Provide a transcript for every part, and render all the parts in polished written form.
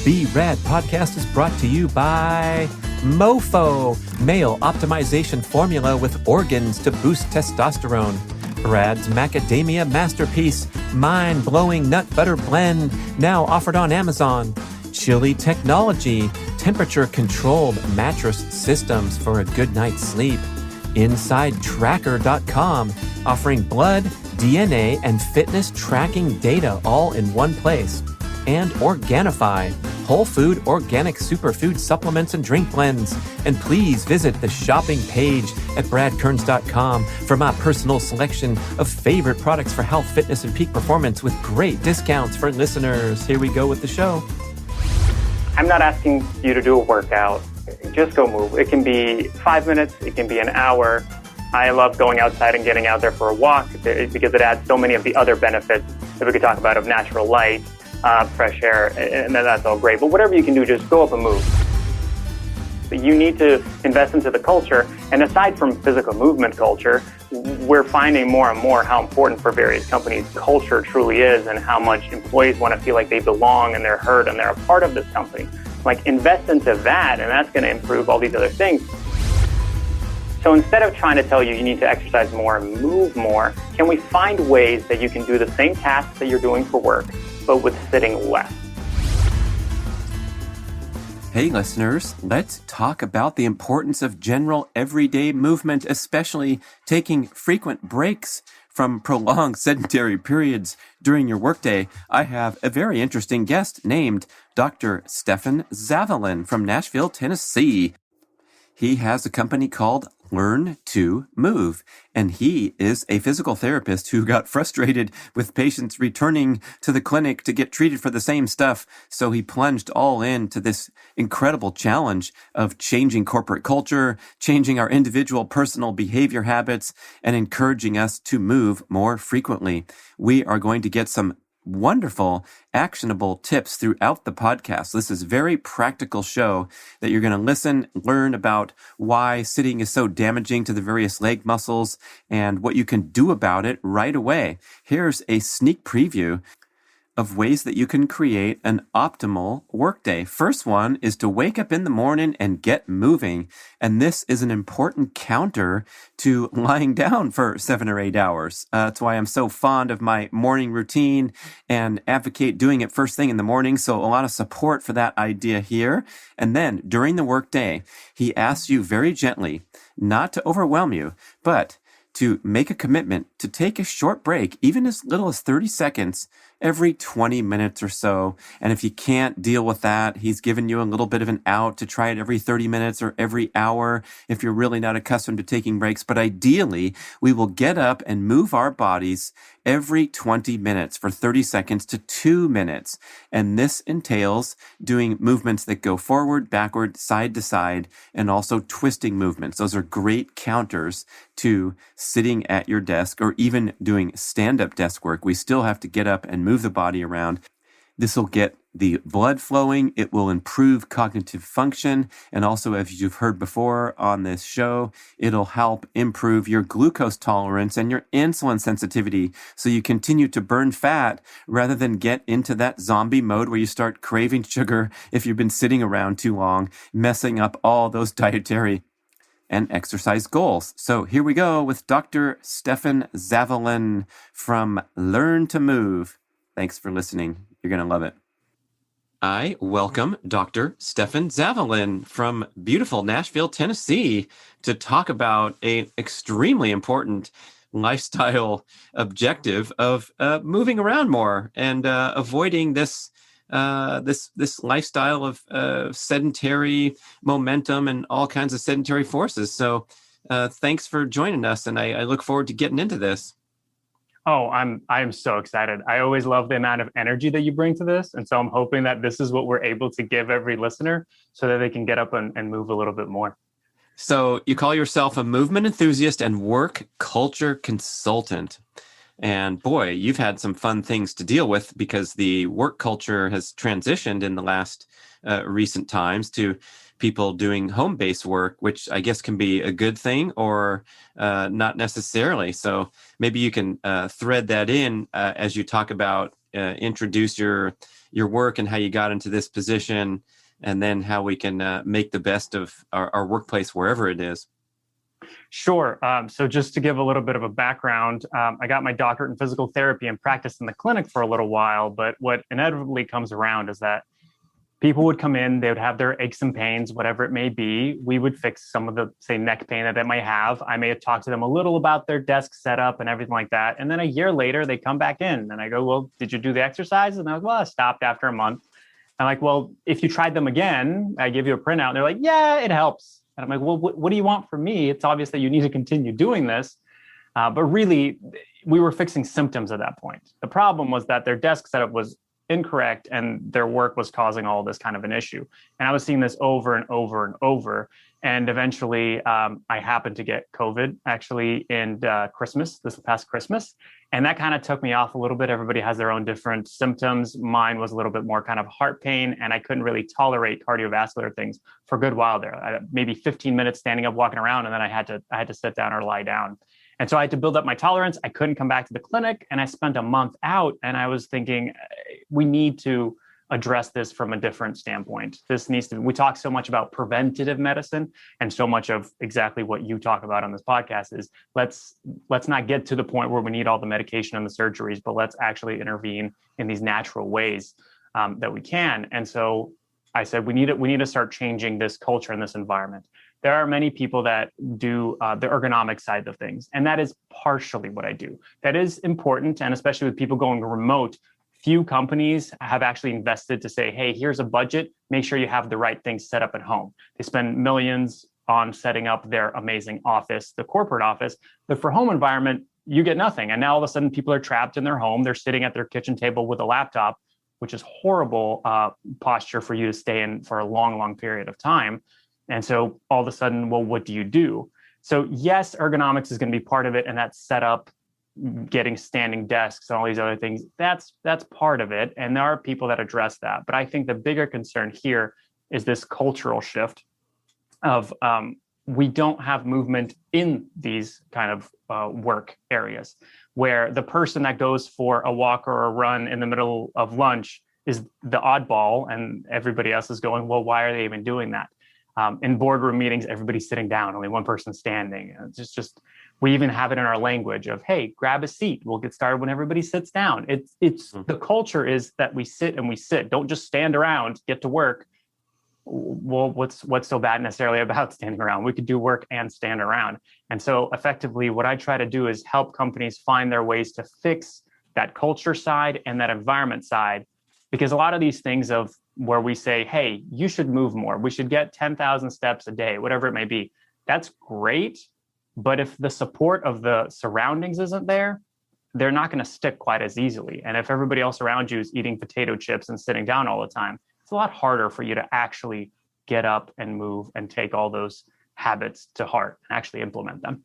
B.rad podcast is brought to you by MoFo, male optimization formula with organs to boost testosterone. B.rad's macadamia masterpiece, mind-blowing nut butter blend, now offered on Amazon. Chili Technology, temperature-controlled mattress systems for a good night's sleep. InsideTracker.com, offering blood, DNA, and fitness tracking data all in one place. And Organifi, whole food organic superfood supplements and drink blends. And please visit the shopping page at bradkearns.com for my personal selection of favorite products for health, fitness, and peak performance with great discounts for listeners. Here we go with the show. I'm not asking you to do a workout. Just go move. It can be 5 minutes. It can be an hour. I love going outside and getting out there for a walk because it adds so many of the other benefits that we could talk about of natural light, fresh air, and that's all great. But whatever you can do, just go up and move. You need to invest into the culture. And aside from physical movement culture, we're finding more and more how important for various companies culture truly is and how much employees want to feel like they belong and they're heard and they're a part of this company. Like, invest into that, and that's going to improve all these other things. So instead of trying to tell you need to exercise more and move more, can we find ways that you can do the same tasks that you're doing for work, but with sitting less? Hey listeners, let's talk about the importance of general everyday movement, especially taking frequent breaks from prolonged sedentary periods during your workday. I have a very interesting guest named Dr. Stefan Zavalin from Nashville, Tennessee. He has a company called Learn to Move, and he is a physical therapist who got frustrated with patients returning to the clinic to get treated for the same stuff. So he plunged all into this incredible challenge of changing corporate culture, changing our individual personal behavior habits, and encouraging us to move more frequently. We are going to get some wonderful, actionable tips throughout the podcast. This is a very practical show that you're going to listen, learn about why sitting is so damaging to the various leg muscles and what you can do about it right away. Here's a sneak preview of ways that you can create an optimal workday. First one is to wake up in the morning and get moving. And this is an important counter to lying down for 7 or 8 hours. That's why I'm so fond of my morning routine and advocate doing it first thing in the morning. So a lot of support for that idea here. And then during the workday, he asks you very gently not to overwhelm you, but to make a commitment to take a short break, even as little as 30 seconds every 20 minutes or so. And if you can't deal with that, he's given you a little bit of an out to try it every 30 minutes or every hour if you're really not accustomed to taking breaks. But ideally, we will get up and move our bodies every 20 minutes for 30 seconds to 2 minutes. And this entails doing movements that go forward, backward, side to side, and also twisting movements. Those are great counters to sitting at your desk or even doing stand-up desk work. We still have to get up and move the body around. This will get the blood flowing. It will improve cognitive function. And also, as you've heard before on this show, it'll help improve your glucose tolerance and your insulin sensitivity. So you continue to burn fat rather than get into that zombie mode where you start craving sugar if you've been sitting around too long, messing up all those dietary and exercise goals. So here we go with Dr. Stefan Zavalin from Learn to Move. Thanks for listening. You're going to love it. I welcome Dr. Stefan Zavalin from beautiful Nashville, Tennessee, to talk about an extremely important lifestyle objective of moving around more and avoiding this lifestyle of sedentary momentum and all kinds of sedentary forces. So thanks for joining us, and I look forward to getting into this. Oh, I'm so excited. I always love the amount of energy that you bring to this. And so I'm hoping that this is what we're able to give every listener so that they can get up and move a little bit more. So you call yourself a movement enthusiast and work culture consultant. And boy, you've had some fun things to deal with because the work culture has transitioned in the last recent times to people doing home-based work, which I guess can be a good thing or not necessarily. So maybe you can thread that in as you talk about introduce your work and how you got into this position, and then how we can make the best of our workplace wherever it is. Sure. So just to give a little bit of a background, I got my doctorate in physical therapy and practiced in the clinic for a little while. But what inevitably comes around is that people would come in, they would have their aches and pains, whatever it may be. We would fix some of the, say, neck pain that they might have. I may have talked to them a little about their desk setup and everything like that. And then a year later, they come back in and I go, well, did you do the exercises? And I was, well, I stopped after a month. I'm like, well, if you tried them again, I give you a printout. And they're like, yeah, it helps. And I'm like, well, what do you want from me? It's obvious that you need to continue doing this. But really, we were fixing symptoms at that point. The problem was that their desk setup was incorrect and their work was causing all this kind of an issue. And I was seeing this over and over and over. And eventually I happened to get COVID actually in this past Christmas. And that kind of took me off a little bit. Everybody has their own different symptoms. Mine was a little bit more kind of heart pain, and I couldn't really tolerate cardiovascular things for a good while there. Maybe 15 minutes standing up, walking around, and then I had to sit down or lie down. And so I had to build up my tolerance. I couldn't come back to the clinic, and I spent a month out, and I was thinking, we need to address this from a different standpoint. We talk so much about preventative medicine, and so much of exactly what you talk about on this podcast is let's not get to the point where we need all the medication and the surgeries, but let's actually intervene in these natural ways that we can. And so I said, we need to start changing this culture and this environment. There are many people that do the ergonomic side of things, and that is partially what I do. That is important, and especially with people going remote, few companies have actually invested to say, hey, here's a budget, make sure you have the right things set up at home. They spend millions on setting up their amazing office, the corporate office, but for home environment, you get nothing. And now all of a sudden people are trapped in their home, they're sitting at their kitchen table with a laptop, which is horrible posture for you to stay in for a long, long period of time. And so all of a sudden, well, what do you do? So yes, ergonomics is going to be part of it, and that's set up, getting standing desks and all these other things. That's part of it. And there are people that address that. But I think the bigger concern here is this cultural shift of we don't have movement in these kind of work areas, where the person that goes for a walk or a run in the middle of lunch is the oddball, and everybody else is going, well, why are they even doing that? In boardroom meetings, everybody's sitting down, only one person standing. It's just we even have it in our language of, hey, grab a seat. We'll get started when everybody sits down. It's the culture is that we sit and we sit. Don't just stand around, get to work. Well, what's so bad necessarily about standing around? We could do work and stand around. And so effectively, what I try to do is help companies find their ways to fix that culture side and that environment side. Because a lot of these things of where we say, hey, you should move more, we should get 10,000 steps a day, whatever it may be, that's great. But if the support of the surroundings isn't there, they're not going to stick quite as easily. And if everybody else around you is eating potato chips and sitting down all the time, it's a lot harder for you to actually get up and move and take all those habits to heart and actually implement them.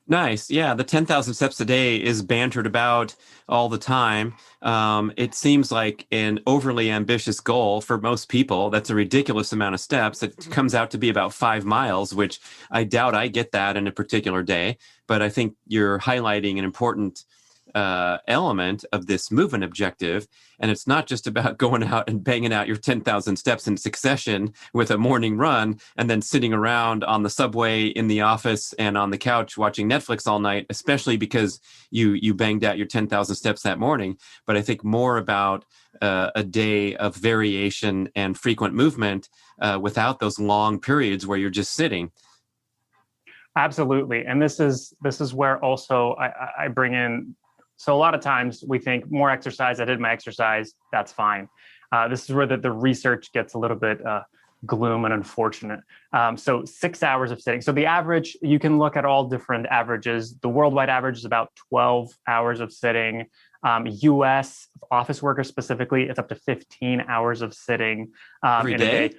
Nice. Yeah, the 10,000 steps a day is bantered about all the time. It seems like an overly ambitious goal for most people. That's a ridiculous amount of steps. It comes out to be about 5 miles, which I doubt I get that in a particular day. But I think you're highlighting an important element of this movement objective. And it's not just about going out and banging out your 10,000 steps in succession with a morning run and then sitting around on the subway, in the office, and on the couch watching Netflix all night, especially because you banged out your 10,000 steps that morning. But I think more about a day of variation and frequent movement without those long periods where you're just sitting. Absolutely. And this is where also I bring in. So a lot of times we think more exercise, I did my exercise, that's fine. This is where the research gets a little bit gloom and unfortunate. So 6 hours of sitting. So the average, you can look at all different averages. The worldwide average is about 12 hours of sitting. US office workers specifically, it's up to 15 hours of sitting Every in day? a day.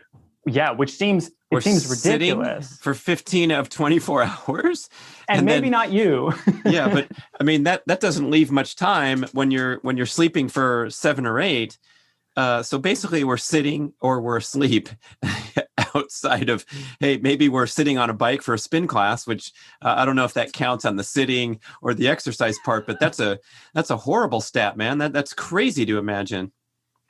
Yeah, which seems ridiculous for 15 of 24 hours, and maybe then, not you. Yeah, but I mean that doesn't leave much time when you're sleeping for 7 or 8. So basically, we're sitting or we're asleep outside of, hey, maybe we're sitting on a bike for a spin class, which I don't know if that counts on the sitting or the exercise part, but that's a horrible stat, man. That's crazy to imagine.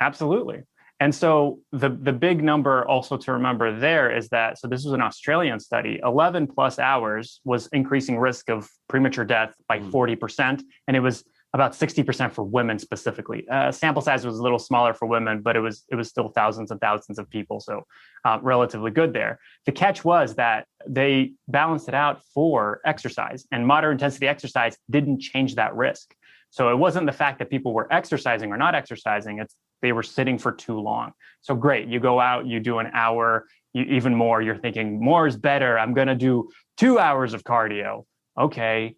Absolutely. And so the big number also to remember there is that, so this was an Australian study, 11 plus hours was increasing risk of premature death by 40%. And it was about 60% for women specifically. Sample size was a little smaller for women, but it was still thousands and thousands of people. So relatively good there. The catch was that they balanced it out for exercise, and moderate intensity exercise didn't change that risk. So it wasn't the fact that people were exercising or not exercising, it's they were sitting for too long. So great, you go out, you do an hour, even more, you're thinking more is better. I'm going to do 2 hours of cardio. Okay.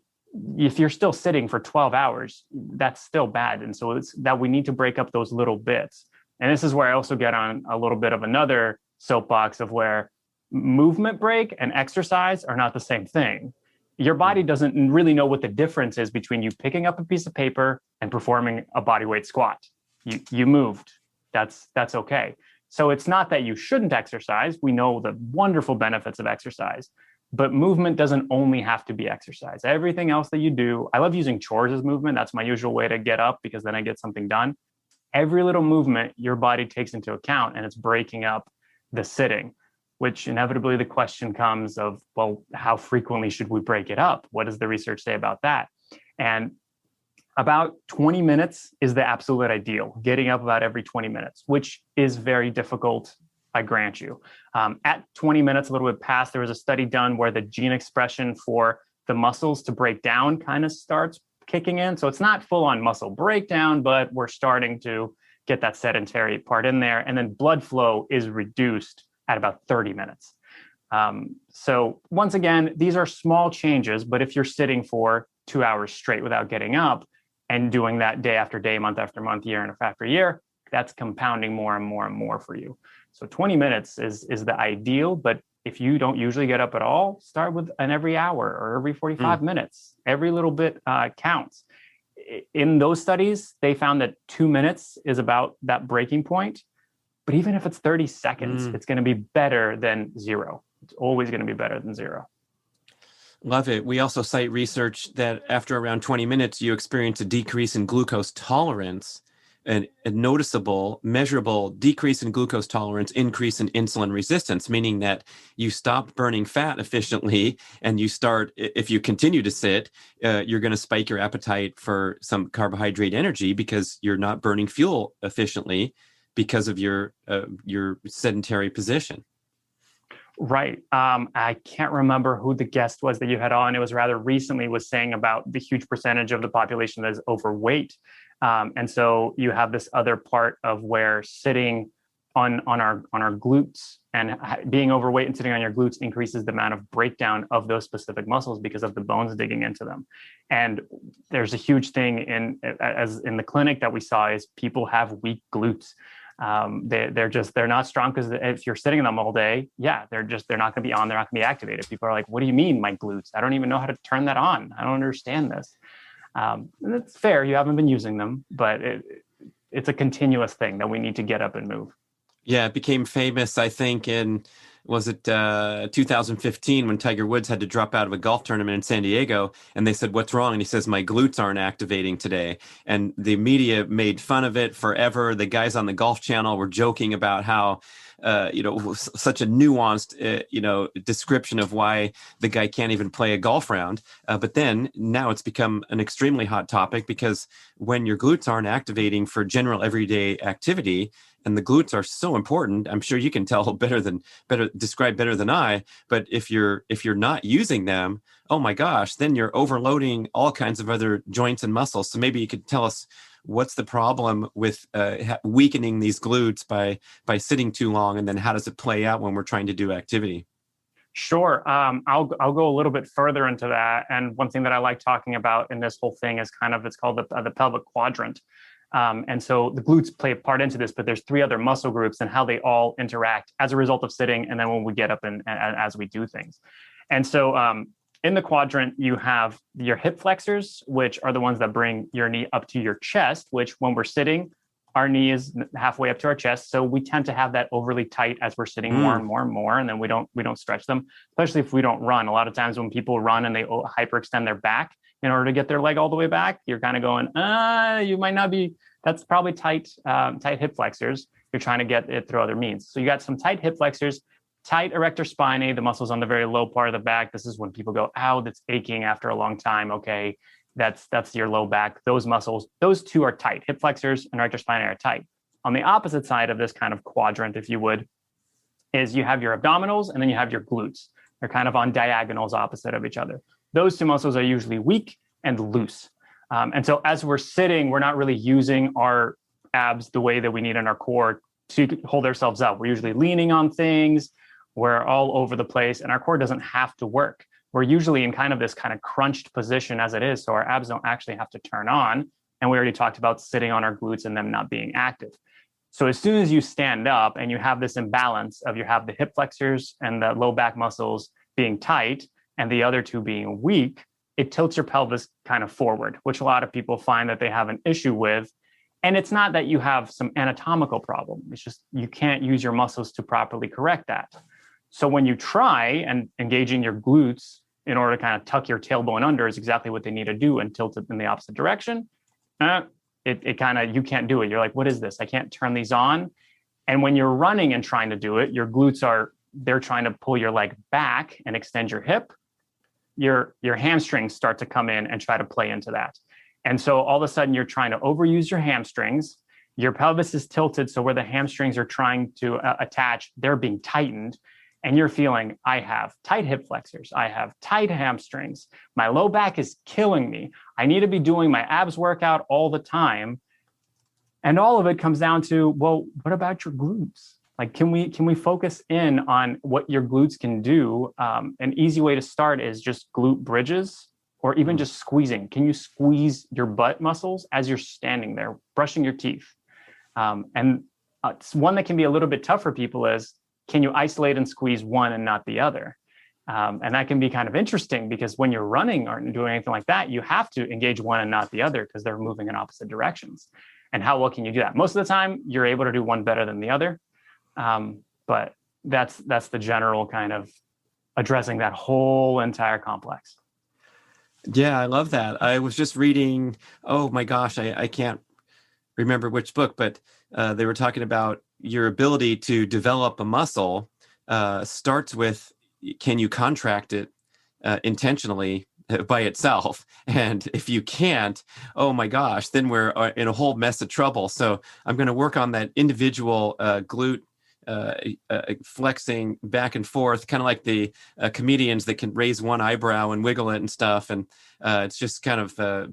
If you're still sitting for 12 hours, that's still bad. And so it's that we need to break up those little bits. And this is where I also get on a little bit of another soapbox of where movement break and exercise are not the same thing. Your body doesn't really know what the difference is between you picking up a piece of paper and performing a bodyweight squat. You moved. That's okay. So it's not that you shouldn't exercise. We know the wonderful benefits of exercise, but movement doesn't only have to be exercise. Everything else that you do, I love using chores as movement. That's my usual way to get up because then I get something done. Every little movement your body takes into account, and it's breaking up the sitting, which inevitably the question comes of, well, how frequently should we break it up? What does the research say about that? And about 20 minutes is the absolute ideal, getting up about every 20 minutes, which is very difficult, I grant you. At 20 minutes, a little bit past, there was a study done where the gene expression for the muscles to break down kind of starts kicking in. So it's not full on muscle breakdown, but we're starting to get that sedentary part in there. And then blood flow is reduced at about 30 minutes. So once again, these are small changes, but if you're sitting for 2 hours straight without getting up and doing that day after day, month after month, year after year, that's compounding more and more and more for you. So 20 minutes is the ideal, but if you don't usually get up at all, start with an every hour or every 45 minutes. Every little bit counts. In those studies, they found that 2 minutes is about that breaking point. But even if it's 30 seconds, it's going to be better than zero. It's always going to be better than zero. Love it. We also cite research that after around 20 minutes, you experience a decrease in glucose tolerance, and a noticeable, measurable decrease in glucose tolerance, increase in insulin resistance, meaning that you stop burning fat efficiently and you start, if you continue to sit, you're going to spike your appetite for some carbohydrate energy because you're not burning fuel efficiently because of your sedentary position. Right. I can't remember who the guest was that you had on. It was rather recently, was saying about the huge percentage of the population that is overweight. And so you have this other part of where sitting on our glutes and being overweight and sitting on your glutes increases the amount of breakdown of those specific muscles because of the bones digging into them. And there's a huge thing in the clinic that we saw is people have weak glutes. They're not strong because if you're sitting in them all day, they're not going to be on. They're not going to be activated. People are like, "What do you mean, my glutes? I don't even know how to turn that on. I don't understand this." And it's fair. You haven't been using them, but it's a continuous thing that we need to get up and move. Yeah, it became famous, I think, in, was it 2015 when Tiger Woods had to drop out of a golf tournament in San Diego, and they said, "What's wrong?" And he says, "My glutes aren't activating today." And the media made fun of it forever. The guys on the Golf Channel were joking about how, such a nuanced, description of why the guy can't even play a golf round. But then now it's become an extremely hot topic because when your glutes aren't activating for general everyday activity, and the glutes are so important, I'm sure you can tell describe better than I, but if you're not using them, oh my gosh, then you're overloading all kinds of other joints and muscles. So maybe you could tell us what's the problem with weakening these glutes by sitting too long, and then how does it play out when we're trying to do activity? Sure. I'll go a little bit further into that. And one thing that I like talking about in this whole thing is it's called the pelvic quadrant. And so the glutes play a part into this, but there's 3 other muscle groups and how they all interact as a result of sitting. And then when we get up and as we do things. And so in the quadrant, you have your hip flexors, which are the ones that bring your knee up to your chest, which when we're sitting, our knee is halfway up to our chest. So we tend to have that overly tight as we're sitting more and more and more. And then we don't stretch them, especially if we don't run. A lot of times when people run and they hyperextend their back in order to get their leg all the way back, you're kind of going, you might not be, that's probably tight hip flexors. You're trying to get it through other means. So you got some tight hip flexors, tight erector spinae, the muscles on the very low part of the back. This is when people go, ow, that's aching after a long time. Okay, that's your low back. Those muscles, those two are tight. Hip flexors and erector spinae are tight. On the opposite side of this kind of quadrant, if you would, is you have your abdominals and then you have your glutes. They're kind of on diagonals opposite of each other. Those two muscles are usually weak and loose. And so as we're sitting, we're not really using our abs the way that we need in our core to hold ourselves up. We're usually leaning on things. We're all over the place, and our core doesn't have to work. We're usually in kind of this kind of crunched position as it is, so our abs don't actually have to turn on. And we already talked about sitting on our glutes and them not being active. So as soon as you stand up and you have this imbalance of you have the hip flexors and the low back muscles being tight and the other two being weak, it tilts your pelvis kind of forward, which a lot of people find that they have an issue with. And it's not that you have some anatomical problem. It's just you can't use your muscles to properly correct that. So when you try and engaging your glutes in order to kind of tuck your tailbone under is exactly what they need to do and tilt it in the opposite direction, it kind of, you can't do it. You're like, what is this? I can't turn these on. And when you're running and trying to do it, your glutes they're trying to pull your leg back and extend your hip. Your hamstrings start to come in and try to play into that. And so all of a sudden you're trying to overuse your hamstrings. Your pelvis is tilted. So where the hamstrings are trying to attach, they're being tightened. And you're feeling, I have tight hip flexors. I have tight hamstrings. My low back is killing me. I need to be doing my abs workout all the time. And all of it comes down to, well, what about your glutes? Like, can we focus in on what your glutes can do? An easy way to start is just glute bridges or even just squeezing. Can you squeeze your butt muscles as you're standing there, brushing your teeth? And one that can be a little bit tough for people is, can you isolate and squeeze one and not the other? And that can be kind of interesting because when you're running or doing anything like that, you have to engage one and not the other because they're moving in opposite directions. And how well can you do that? Most of the time, you're able to do one better than the other. But that's the general kind of addressing that whole entire complex. Yeah, I love that. I was just reading, oh my gosh, I can't remember which book, but they were talking about your ability to develop a muscle starts with, can you contract it intentionally by itself? And if you can't, oh my gosh, then we're in a whole mess of trouble. So I'm going to work on that individual glute flexing back and forth, kind of like the comedians that can raise one eyebrow and wiggle it and stuff. And it's just kind of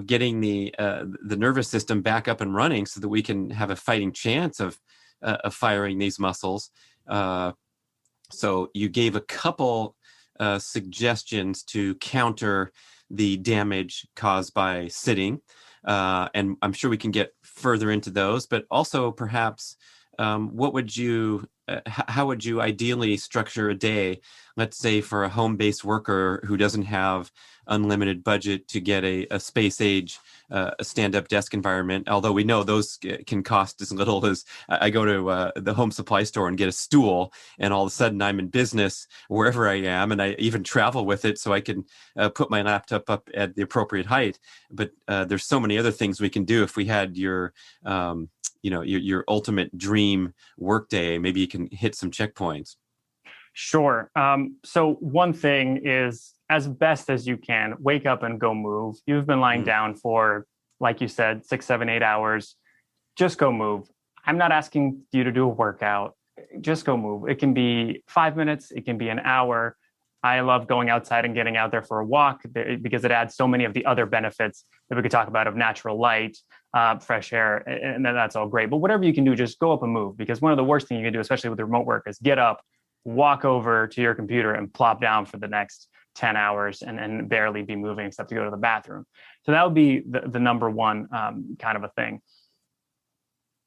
getting the nervous system back up and running so that we can have a fighting chance of firing these muscles. So you gave a couple suggestions to counter the damage caused by sitting, and I'm sure we can get further into those. But also, perhaps, what would you? How would you ideally structure a day? Let's say for a home-based worker who doesn't have unlimited budget to get a space-age a stand-up desk environment, although we know those can cost as little as I go to the home supply store and get a stool, and all of a sudden I'm in business wherever I am, and I even travel with it so I can put my laptop up at the appropriate height. But there's so many other things we can do if we had your ultimate dream workday. Maybe you can hit some checkpoints. Sure. So one thing is, as best as you can, wake up and go move. You've been lying down for, like you said, 6, 7, 8 hours. Just go move. I'm not asking you to do a workout. Just go move. It can be 5 minutes. It can be an hour. I love going outside and getting out there for a walk because it adds so many of the other benefits that we could talk about of natural light, fresh air, and then that's all great. But whatever you can do, just go up and move, because one of the worst things you can do, especially with remote work, is get up, walk over to your computer and plop down for the next 10 hours and barely be moving except to go to the bathroom. So that would be the number one kind of a thing.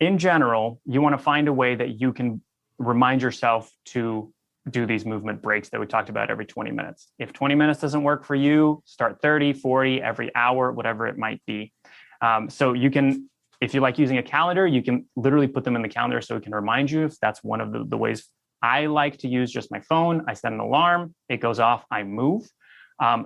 In general, you want to find a way that you can remind yourself to do these movement breaks that we talked about every 20 minutes. If 20 minutes doesn't work for you, start 30, 40, every hour, whatever it might be. So you can If you like using a calendar, you can literally put them in the calendar so it can remind you. If that's one of the ways I like to use just my phone, I set an alarm, it goes off, I move.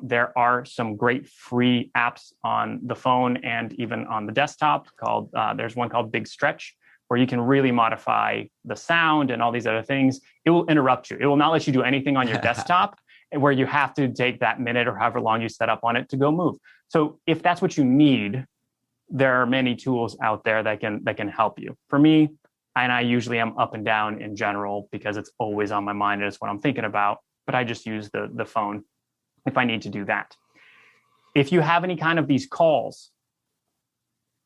There are some great free apps on the phone and even on the desktop called, there's one called Big Stretch, where you can really modify the sound and all these other things. It will interrupt you. It will not let you do anything on your desktop where you have to take that minute or however long you set up on it to go move. So if that's what you need, there are many tools out there that can help you. For me, and I usually am up and down in general because it's always on my mind and it's what I'm thinking about, but I just use the phone if I need to do that. If you have any kind of these calls,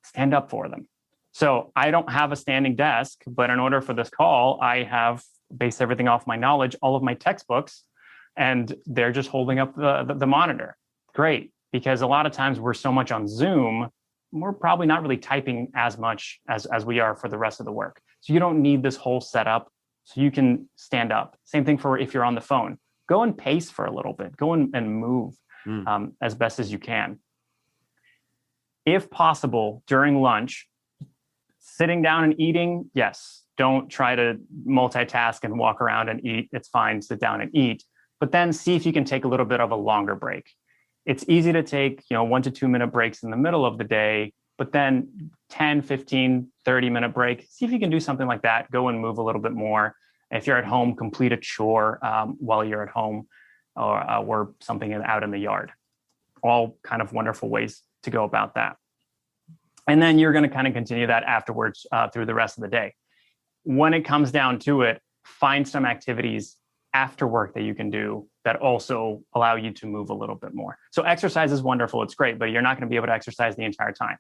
stand up for them. So I don't have a standing desk, but in order for this call, I have based everything off my knowledge, all of my textbooks, and they're just holding up the monitor. Great, because a lot of times we're so much on Zoom, we're probably not really typing as much as we are for the rest of the work. So you don't need this whole setup, so you can stand up. Same thing for if you're on the phone. Go and pace for a little bit. Go and move as best as you can. If possible, during lunch, sitting down and eating, yes. Don't try to multitask and walk around and eat. It's fine, sit down and eat. But then see if you can take a little bit of a longer break. It's easy to take 1 to 2 minute breaks in the middle of the day, but then 10, 15, 30-minute break. See if you can do something like that. Go and move a little bit more. If you're at home, complete a chore while you're at home or something out in the yard. All kind of wonderful ways to go about that. And then you're going to kind of continue that afterwards through the rest of the day. When it comes down to it, find some activities after work that you can do that also allow you to move a little bit more. So exercise is wonderful. It's great, but you're not going to be able to exercise the entire time.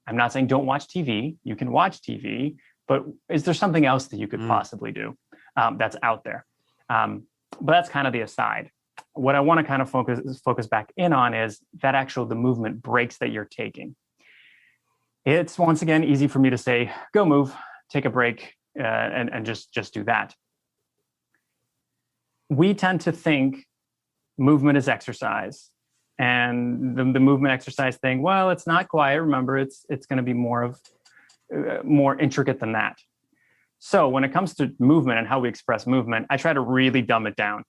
I'm not saying don't watch TV. You can watch TV, but is there something else that you could possibly do that's out there? But that's kind of the aside. What I want to kind of focus back in on is that the movement breaks that you're taking. It's once again easy for me to say, go move, take a break, and just do that. We tend to think movement is exercise, and the movement exercise thing, well, it's not quite. Remember, it's going to be more intricate than that. So when it comes to movement and how we express movement, I try to really dumb it down.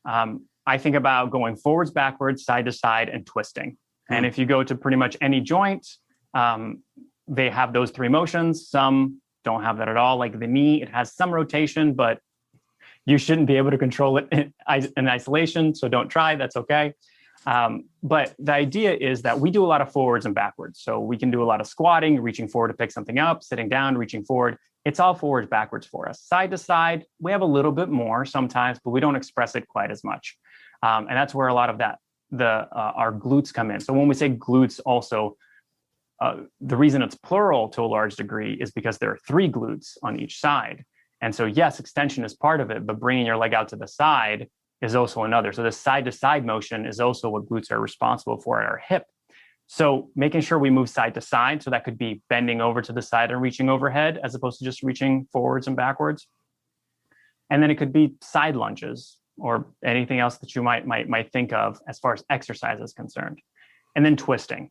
I think about going forwards, backwards, side to side, and twisting. And if you go to pretty much any joint, they have those three motions. Some don't have that at all. Like the knee, it has some rotation, but you shouldn't be able to control it in isolation. So don't try, that's okay. But the idea is that we do a lot of forwards and backwards. So we can do a lot of squatting, reaching forward to pick something up, sitting down, reaching forward. It's all forwards, backwards for us. Side to side, we have a little bit more sometimes, but we don't express it quite as much. And that's where a lot of our glutes come in. So when we say glutes also, the reason it's plural to a large degree is because there are 3 glutes on each side. And so, yes, extension is part of it, but bringing your leg out to the side is also another. So the side-to-side motion is also what glutes are responsible for at our hip. So making sure we move side to side, so that could be bending over to the side and reaching overhead as opposed to just reaching forwards and backwards. And then it could be side lunges or anything else that you might think of as far as exercise is concerned. And then twisting.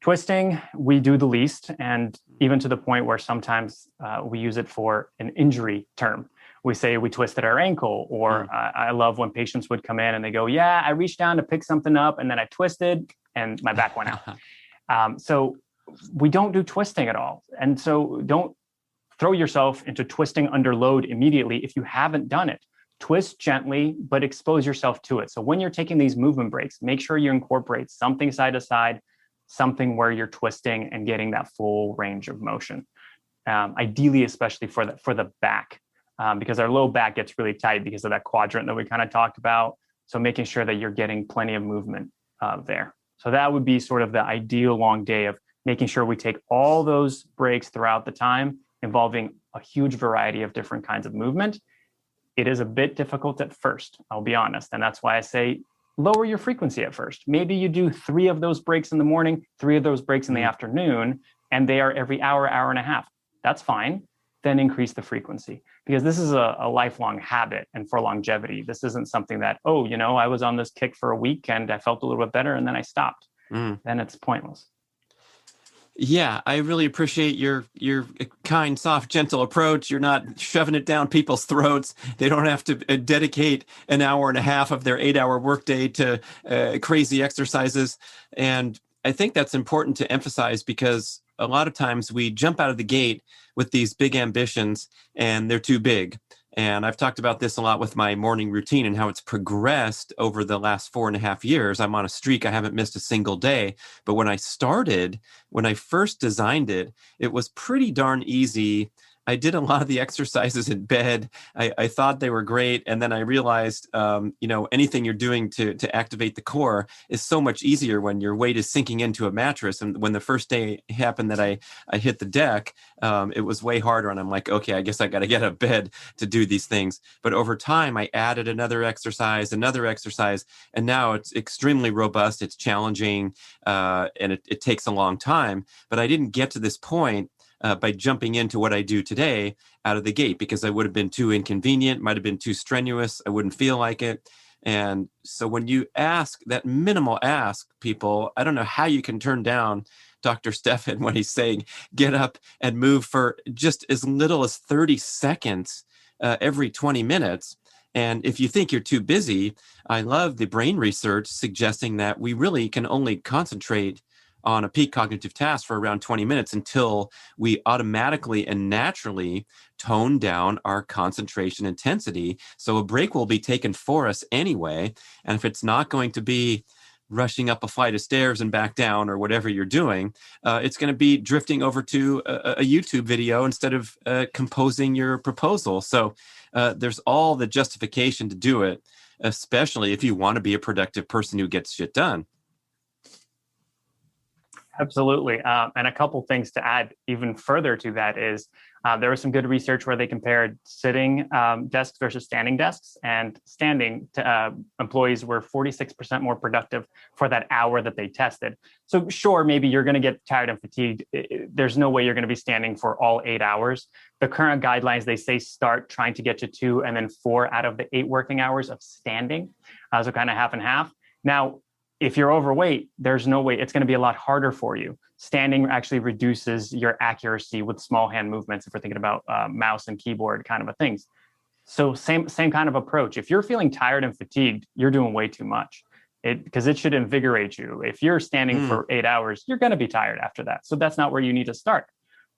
Twisting, we do the least, and even to the point where sometimes we use it for an injury term. We say we twisted our ankle, or I love when patients would come in and they go, yeah, I reached down to pick something up and then I twisted and my back went out. So we don't do twisting at all. And so don't throw yourself into twisting under load immediately if you haven't done it. Twist gently, but expose yourself to it. So when you're taking these movement breaks, make sure you incorporate something side to side, something where you're twisting and getting that full range of motion. Ideally, especially for the back, because our low back gets really tight because of that quadrant that we kind of talked about. So making sure that you're getting plenty of movement there. So that would be sort of the ideal long day of making sure we take all those breaks throughout the time, involving a huge variety of different kinds of movement. It is a bit difficult at first, I'll be honest. And that's why I say lower your frequency at first. Maybe you do 3 of those breaks in the morning, 3 of those breaks in the afternoon, and they are every hour, hour and a half. That's fine. Then increase the frequency, because this is a lifelong habit. And for longevity, this isn't something that, I was on this kick for a week and I felt a little bit better and then I stopped. Then it's pointless. Yeah, I really appreciate your kind, soft, gentle approach. You're not shoving it down people's throats. They don't have to dedicate an hour and a half of their 8-hour workday to crazy exercises. And I think that's important to emphasize because a lot of times we jump out of the gate with these big ambitions and they're too big. And I've talked about this a lot with my morning routine and how it's progressed over the last 4.5 years. I'm on a streak. I haven't missed a single day. But when I first designed it, it was pretty darn easy. I did a lot of the exercises in bed. I thought they were great. And then I realized, anything you're doing to activate the core is so much easier when your weight is sinking into a mattress. And when the first day happened that I hit the deck, it was way harder. And I'm like, okay, I guess I got to get out of bed to do these things. But over time, I added another exercise, and now it's extremely robust. It's challenging, and it takes a long time. But I didn't get to this point by jumping into what I do today out of the gate because I would have been too inconvenient, might have been too strenuous. I wouldn't feel like it. And so when you ask that minimal ask people, I don't know how you can turn down Dr. Stefan when he's saying, get up and move for just as little as 30 seconds every 20 minutes. And if you think you're too busy, I love the brain research suggesting that we really can only concentrate on a peak cognitive task for around 20 minutes until we automatically and naturally tone down our concentration intensity. So a break will be taken for us anyway. And if it's not going to be rushing up a flight of stairs and back down or whatever you're doing, it's going to be drifting over to a YouTube video instead of composing your proposal. So there's all the justification to do it, especially if you want to be a productive person who gets shit done. Absolutely. And a couple things to add even further to that is there was some good research where they compared sitting desks versus standing desks, and standing employees were 46% more productive for that hour that they tested. So sure, maybe you're going to get tired and fatigued. There's no way you're going to be standing for all 8 hours. The current guidelines, they say start trying to get to 2 and then 4 out of the 8 working hours of standing. So kind of half and half. Now, if you're overweight, there's no way, it's going to be a lot harder for you. Standing actually reduces your accuracy with small hand movements if we're thinking about mouse and keyboard kind of a things. So same kind of approach. If you're feeling tired and fatigued, you're doing way too much because it should invigorate you. If you're standing for 8 hours, you're going to be tired after that. So that's not where you need to start.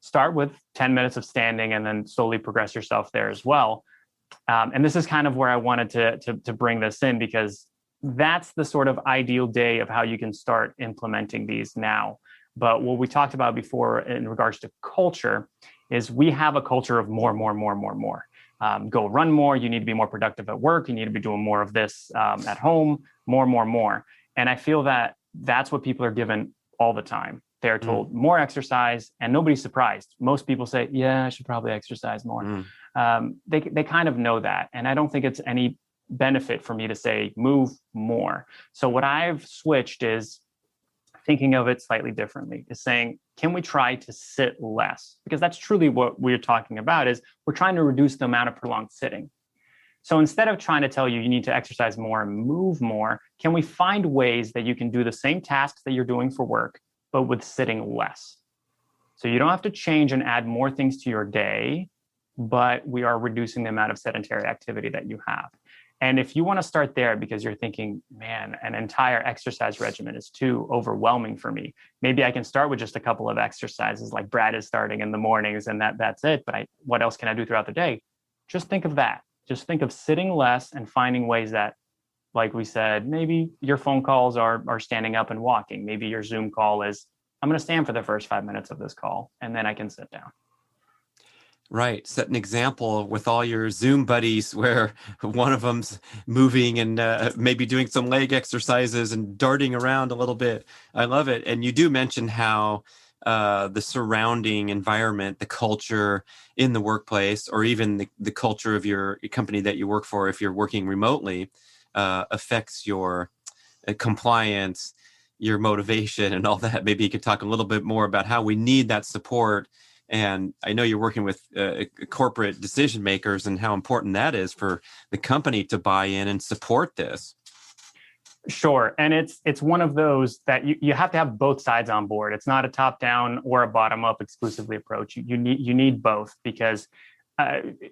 Start with 10 minutes of standing and then slowly progress yourself there as well. And this is kind of where I wanted to bring this in, because that's the sort of ideal day of how you can start implementing these now. But what we talked about before in regards to culture is we have a culture of more. Go run more. You need to be more productive at work. You need to be doing more of this at home, more. And I feel that that's what people are given all the time. They're told more exercise, and nobody's surprised. Most people say, yeah, I should probably exercise more. They kind of know that. And I don't think it's any benefit for me to say move more. So what I've switched is thinking of it slightly differently, is saying, can we try to sit less? Because that's truly what we're talking about, is we're trying to reduce the amount of prolonged sitting. So instead of trying to tell you need to exercise more and move more, can we find ways that you can do the same tasks that you're doing for work, but with sitting less? So you don't have to change and add more things to your day, but we are reducing the amount of sedentary activity that you have. And if you want to start there because you're thinking, man, an entire exercise regimen is too overwhelming for me, maybe I can start with just a couple of exercises like Brad is starting in the mornings, and that's it. But what else can I do throughout the day? Just think of that. Just think of sitting less and finding ways that, like we said, maybe your phone calls are standing up and walking. Maybe your Zoom call is, I'm going to stand for the first 5 minutes of this call, and then I can sit down. Right. Set an example with all your Zoom buddies where one of them's moving and maybe doing some leg exercises and darting around a little bit. I love it. And you do mention how the surrounding environment, the culture in the workplace, or even the culture of your company that you work for, if you're working remotely, affects your compliance, your motivation, and all that. Maybe you could talk a little bit more about how we need that support. And I know you're working with corporate decision makers and how important that is for the company to buy in and support this. Sure. And it's one of those that you have to have both sides on board. It's not a top down or a bottom up exclusively approach. You need both, because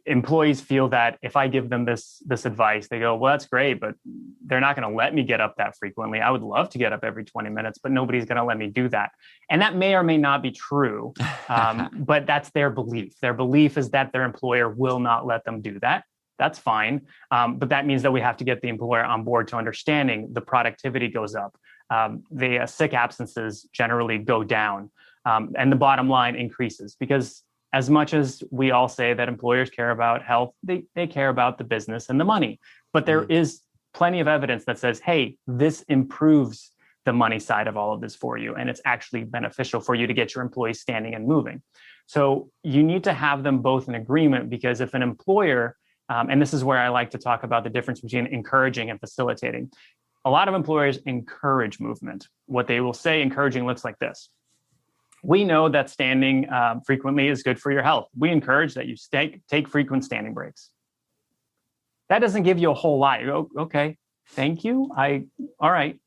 employees feel that if I give them this advice, they go, well, that's great, but they're not going to let me get up that frequently. I would love to get up every 20 minutes, but nobody's going to let me do that. And that may or may not be true, but that's their belief. Their belief is that their employer will not let them do that. That's fine. But that means that we have to get the employer on board to understanding the productivity goes up. The sick absences generally go down, and the bottom line increases, because as much as we all say that employers care about health, they care about the business and the money. But there is plenty of evidence that says, hey, this improves the money side of all of this for you, and it's actually beneficial for you to get your employees standing and moving. So you need to have them both in agreement, because if an employer, and this is where I like to talk about the difference between encouraging and facilitating. A lot of employers encourage movement. What they will say encouraging looks like this. We know that standing frequently is good for your health. We encourage that you take frequent standing breaks. That doesn't give you a whole lot. You go, okay, thank you. All right.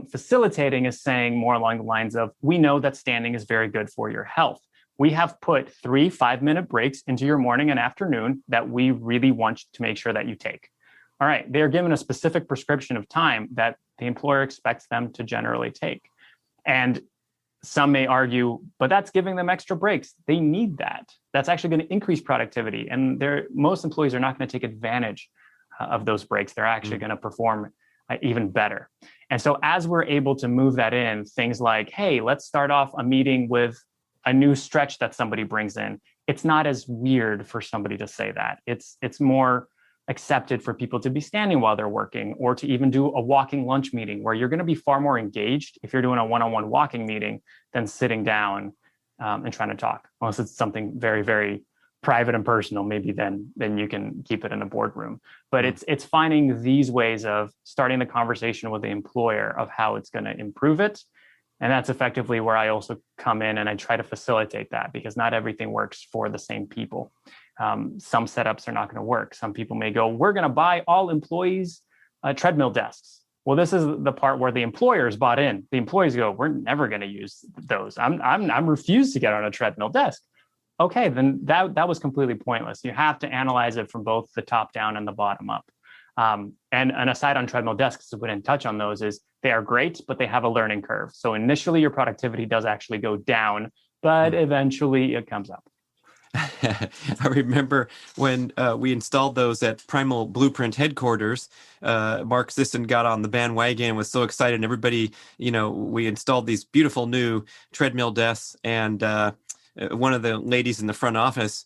Facilitating is saying more along the lines of, we know that standing is very good for your health. We have put 3 5-minute breaks into your morning and afternoon that we really want to make sure that you take. All right, they're given a specific prescription of time that the employer expects them to generally take. And some may argue, but that's giving them extra breaks. They need that. That's actually going to increase productivity. And most employees are not going to take advantage of those breaks. They're actually going to perform even better. And so as we're able to move that in, things like, hey, let's start off a meeting with a new stretch that somebody brings in. It's not as weird for somebody to say that. It's more accepted for people to be standing while they're working, or to even do a walking lunch meeting, where you're going to be far more engaged if you're doing a one-on-one walking meeting than sitting down and trying to talk. Unless it's something very, very private and personal, maybe then you can keep it in a boardroom. But it's finding these ways of starting the conversation with the employer of how it's going to improve it. And that's effectively where I also come in and I try to facilitate that, because not everything works for the same people. Some setups are not going to work. Some people may go, we're going to buy all employees treadmill desks. Well, this is the part where the employers bought in. The employees go, we're never going to use those. I'm refused to get on a treadmill desk. Okay, then that was completely pointless. You have to analyze it from both the top down and the bottom up. And an aside on treadmill desks, we didn't touch on those, is they are great, but they have a learning curve. So initially your productivity does actually go down, but eventually it comes up. I remember when we installed those at Primal Blueprint headquarters, Mark Sisson got on the bandwagon, was so excited, and everybody, we installed these beautiful new treadmill desks, and one of the ladies in the front office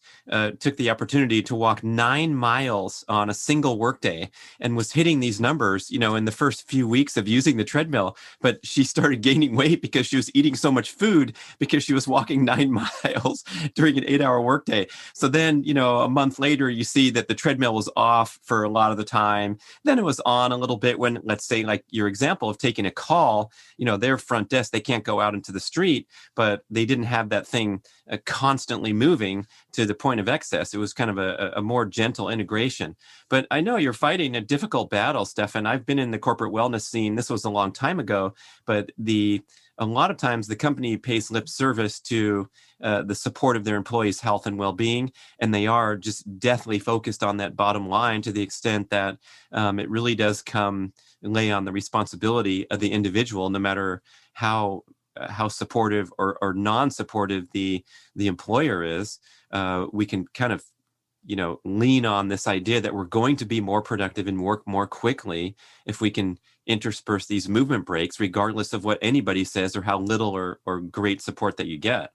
took the opportunity to walk 9 miles on a single workday and was hitting these numbers, in the first few weeks of using the treadmill. But she started gaining weight because she was eating so much food because she was walking 9 miles during an 8-hour workday. So then, a month later, you see that the treadmill was off for a lot of the time. Then it was on a little bit when, let's say, like your example of taking a call, their front desk, they can't go out into the street, but they didn't have that thing constantly moving to the point of excess. It was kind of a more gentle integration. But I know you're fighting a difficult battle, Stefan. I've been in the corporate wellness scene. This was a long time ago, but a lot of times the company pays lip service to the support of their employees' health and well-being, and they are just deathly focused on that bottom line to the extent that it really does lay on the responsibility of the individual, no matter how supportive or non-supportive the employer is. We can kind of lean on this idea that we're going to be more productive and work more quickly if we can intersperse these movement breaks, regardless of what anybody says or how little or great support that you get.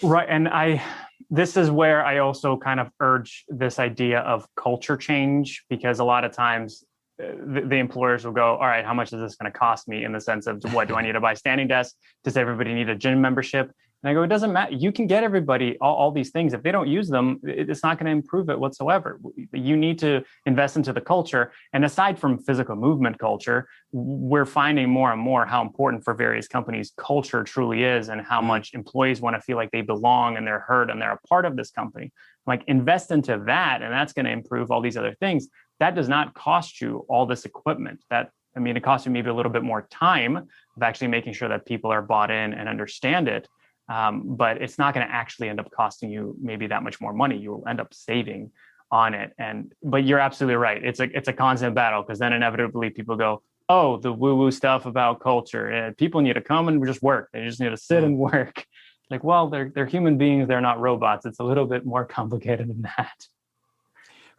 Right. And this is where I also kind of urge this idea of culture change, because a lot of times the employers will go, all right, how much is this going to cost me, in the sense of, what do I need to buy standing desks? Does everybody need a gym membership? And I go, it doesn't matter. You can get everybody all these things. If they don't use them, it's not going to improve it whatsoever. You need to invest into the culture. And aside from physical movement culture, we're finding more and more how important for various companies culture truly is, and how much employees want to feel like they belong and they're heard and they're a part of this company. Like, invest into that, and that's going to improve all these other things. that does not cost you all this equipment. It costs you maybe a little bit more time of actually making sure that people are bought in and understand it. But it's not going to actually end up costing you maybe that much more money. You will end up saving on it. But you're absolutely right. It's a constant battle, because then inevitably people go, oh, the woo-woo stuff about culture. People need to come and just work. They just need to sit and work. Like, well, they're human beings. They're not robots. It's a little bit more complicated than that.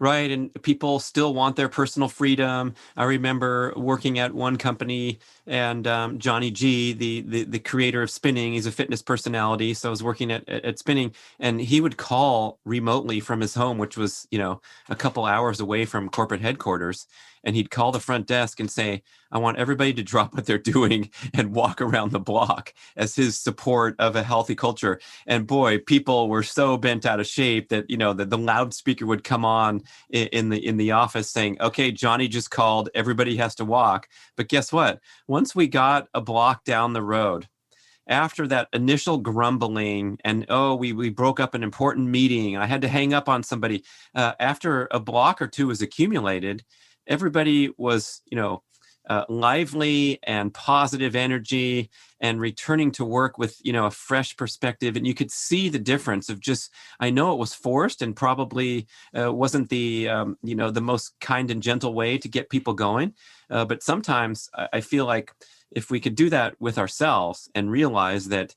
Right. And people still want their personal freedom. I remember working at one company, and Johnny G, the creator of spinning, he's a fitness personality. So I was working at spinning, and he would call remotely from his home, which was, a couple hours away from corporate headquarters. And he'd call the front desk and say, I want everybody to drop what they're doing and walk around the block, as his support of a healthy culture. And boy, people were so bent out of shape that, the loudspeaker would come on in the office saying, okay, Johnny just called, everybody has to walk. But guess what? Once we got a block down the road, after that initial grumbling and, we broke up an important meeting, I had to hang up on somebody, after a block or two was accumulated, everybody was, lively and positive energy and returning to work with, a fresh perspective. And you could see the difference of just, I know it was forced and probably wasn't the, the most kind and gentle way to get people going. But sometimes I feel like if we could do that with ourselves and realize that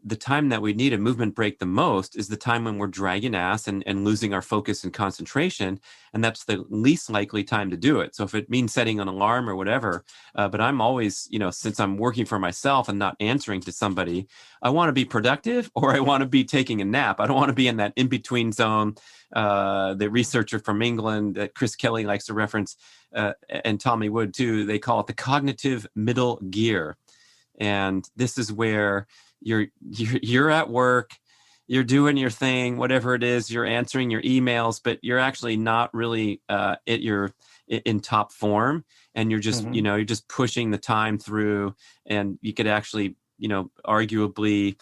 the time that we need a movement break the most is the time when we're dragging ass and losing our focus and concentration. And that's the least likely time to do it. So if it means setting an alarm or whatever, but I'm always, since I'm working for myself and not answering to somebody, I want to be productive or I want to be taking a nap. I don't want to be in that in-between zone. The researcher from England that Chris Kelly likes to reference, and Tommy Wood too, they call it the cognitive middle gear. And this is where you're at work, you're doing your thing, whatever it is, you're answering your emails, but you're actually not really in top form, and you're just you're just pushing the time through, and you could actually arguably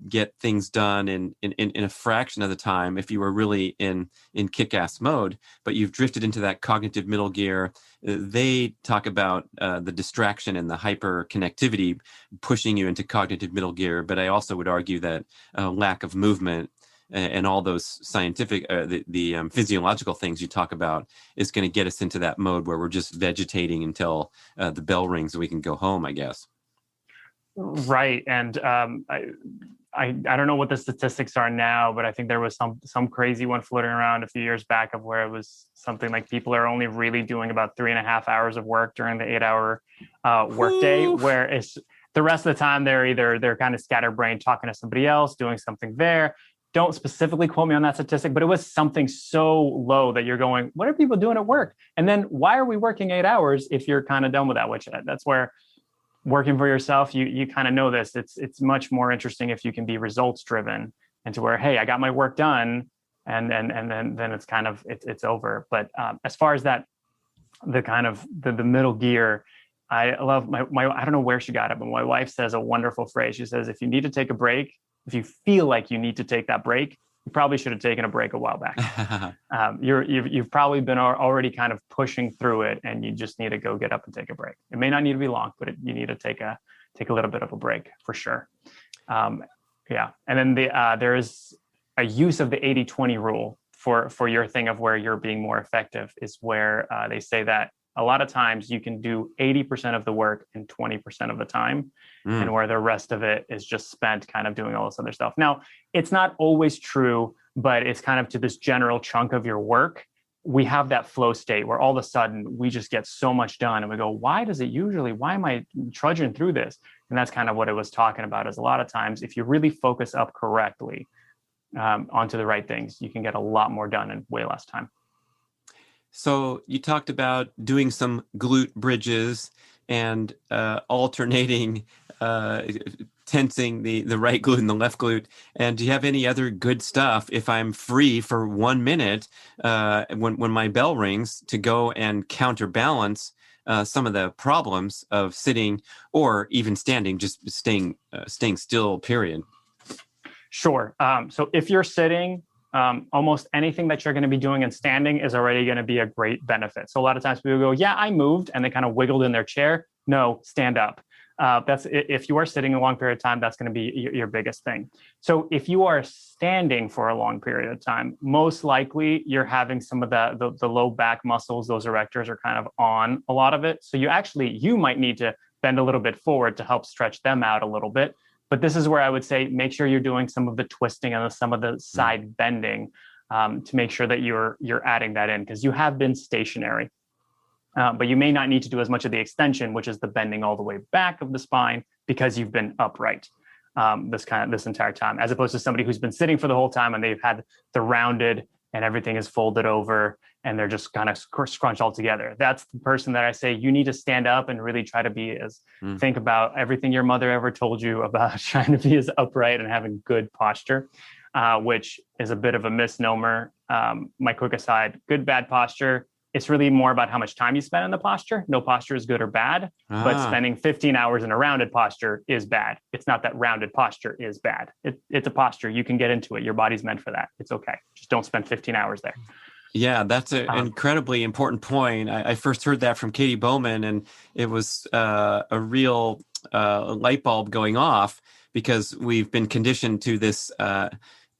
get things done in a fraction of the time if you were really in kick-ass mode. But you've drifted into that cognitive middle gear. They talk about the distraction and the hyper connectivity pushing you into cognitive middle gear. But I also would argue that lack of movement and all those scientific, the physiological things you talk about is going to get us into that mode where we're just vegetating until the bell rings and we can go home, I guess. Right. And I don't know what the statistics are now, but I think there was some crazy one floating around a few years back of where it was something like people are only really doing about 3.5 hours of work during the 8-hour workday, where it's the rest of the time they're kind of scatterbrained talking to somebody else, doing something there. Don't specifically quote me on that statistic, but it was something so low that you're going, what are people doing at work? And then why are we working 8 hours if you're kind of done with that? Which that's where working for yourself, you kind of know this. It's much more interesting if you can be results driven, and to where, hey, I got my work done, and then it's kind of it's over. But as far as that, the kind of the middle gear, I love my I don't know where she got it, but my wife says a wonderful phrase. She says, if you need to take a break, if you feel like you need to take that break, you probably should have taken a break a while back. You've probably been already kind of pushing through it, and you just need to go get up and take a break. It may not need to be long, but you need to take a little bit of a break for sure. Yeah. And then there is a use of the 80-20 rule for your thing of where you're being more effective, is where they say that a lot of times you can do 80% of the work in 20% of the time, and where the rest of it is just spent kind of doing all this other stuff. Now, it's not always true, but it's kind of to this general chunk of your work. We have that flow state where all of a sudden we just get so much done, and we go, why am I trudging through this? And that's kind of what it was talking about, is a lot of times, if you really focus up correctly onto the right things, you can get a lot more done in way less time. So you talked about doing some glute bridges and alternating, tensing the right glute and the left glute. And do you have any other good stuff if I'm free for 1 minute when my bell rings to go and counterbalance some of the problems of sitting or even standing, just staying still, period? Sure. So if you're sitting, almost anything that you're going to be doing in standing is already going to be a great benefit. So a lot of times people go, yeah, I moved, and they kind of wiggled in their chair. No, stand up. That's if you are sitting a long period of time, that's going to be your biggest thing. So if you are standing for a long period of time, most likely you're having some of the low back muscles, those erectors are kind of on a lot of it. So you might need to bend a little bit forward to help stretch them out a little bit. But this is where I would say make sure you're doing some of the twisting and some of the side bending to make sure that you're adding that in, because you have been stationary. But you may not need to do as much of the extension, which is the bending all the way back of the spine, because you've been upright this entire time, as opposed to somebody who's been sitting for the whole time and they've had the rounded and everything is folded over and they're just kind of scrunched all together. That's the person that I say you need to stand up and really try to be think about everything your mother ever told you about trying to be as upright and having good posture, which is a bit of a misnomer. My quick aside, good, bad posture. It's really more about how much time you spend in the posture. No posture is good or bad, but spending 15 hours in a rounded posture is bad. It's not that rounded posture is bad. It's a posture. You can get into it. Your body's meant for that. It's okay. Just don't spend 15 hours there. Yeah, that's an incredibly important point. I first heard that from Katie Bowman, and it was a real light bulb going off, because we've been conditioned to this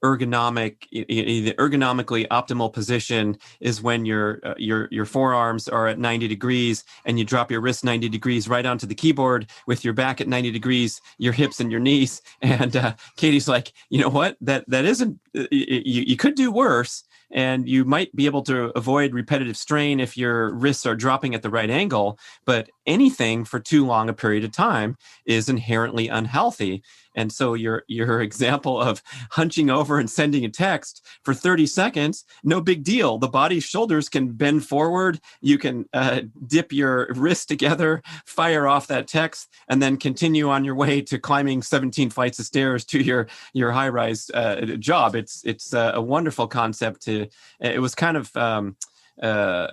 the ergonomically optimal position is when your forearms are at 90 degrees and you drop your wrist 90 degrees right onto the keyboard with your back at 90 degrees, your hips and your knees. And Katie's like, you know what, that isn't, you could do worse. And you might be able to avoid repetitive strain if your wrists are dropping at the right angle, but anything for too long a period of time is inherently unhealthy. And so your example of hunching over and sending a text for 30 seconds, no big deal. The body's shoulders can bend forward. You can dip your wrists together, fire off that text, and then continue on your way to climbing 17 flights of stairs to your high-rise job. It's a wonderful concept. It was kind of I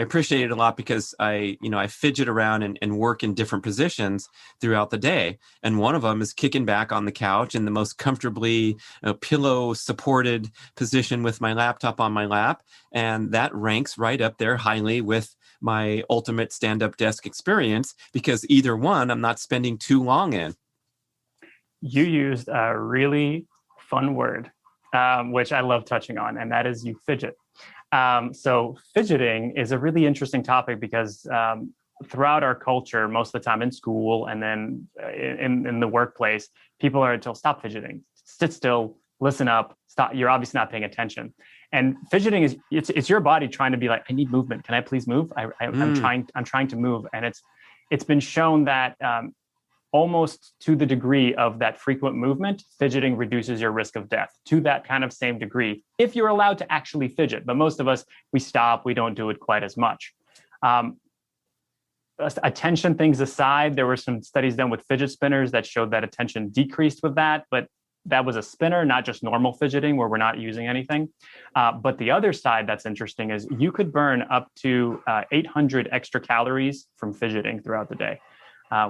appreciate it a lot, because I fidget around and work in different positions throughout the day. And one of them is kicking back on the couch in the most comfortably pillow supported position with my laptop on my lap. And that ranks right up there highly with my ultimate stand-up desk experience, because either one I'm not spending too long in. You used a really fun word, which I love touching on, and that is you fidget. So fidgeting is a really interesting topic, because throughout our culture, most of the time in school and then in the workplace, people are told, stop fidgeting, sit still, listen up, stop. You're obviously not paying attention. And fidgeting is it's your body trying to be like, I need movement. Can I please move? I'm trying to move. And it's been shown that almost to the degree of that frequent movement, fidgeting reduces your risk of death to that kind of same degree, if you're allowed to actually fidget. But most of us, we stop, we don't do it quite as much. Attention things aside, there were some studies done with fidget spinners that showed that attention decreased with that, but that was a spinner, not just normal fidgeting where we're not using anything. But the other side that's interesting is you could burn up to 800 extra calories from fidgeting throughout the day.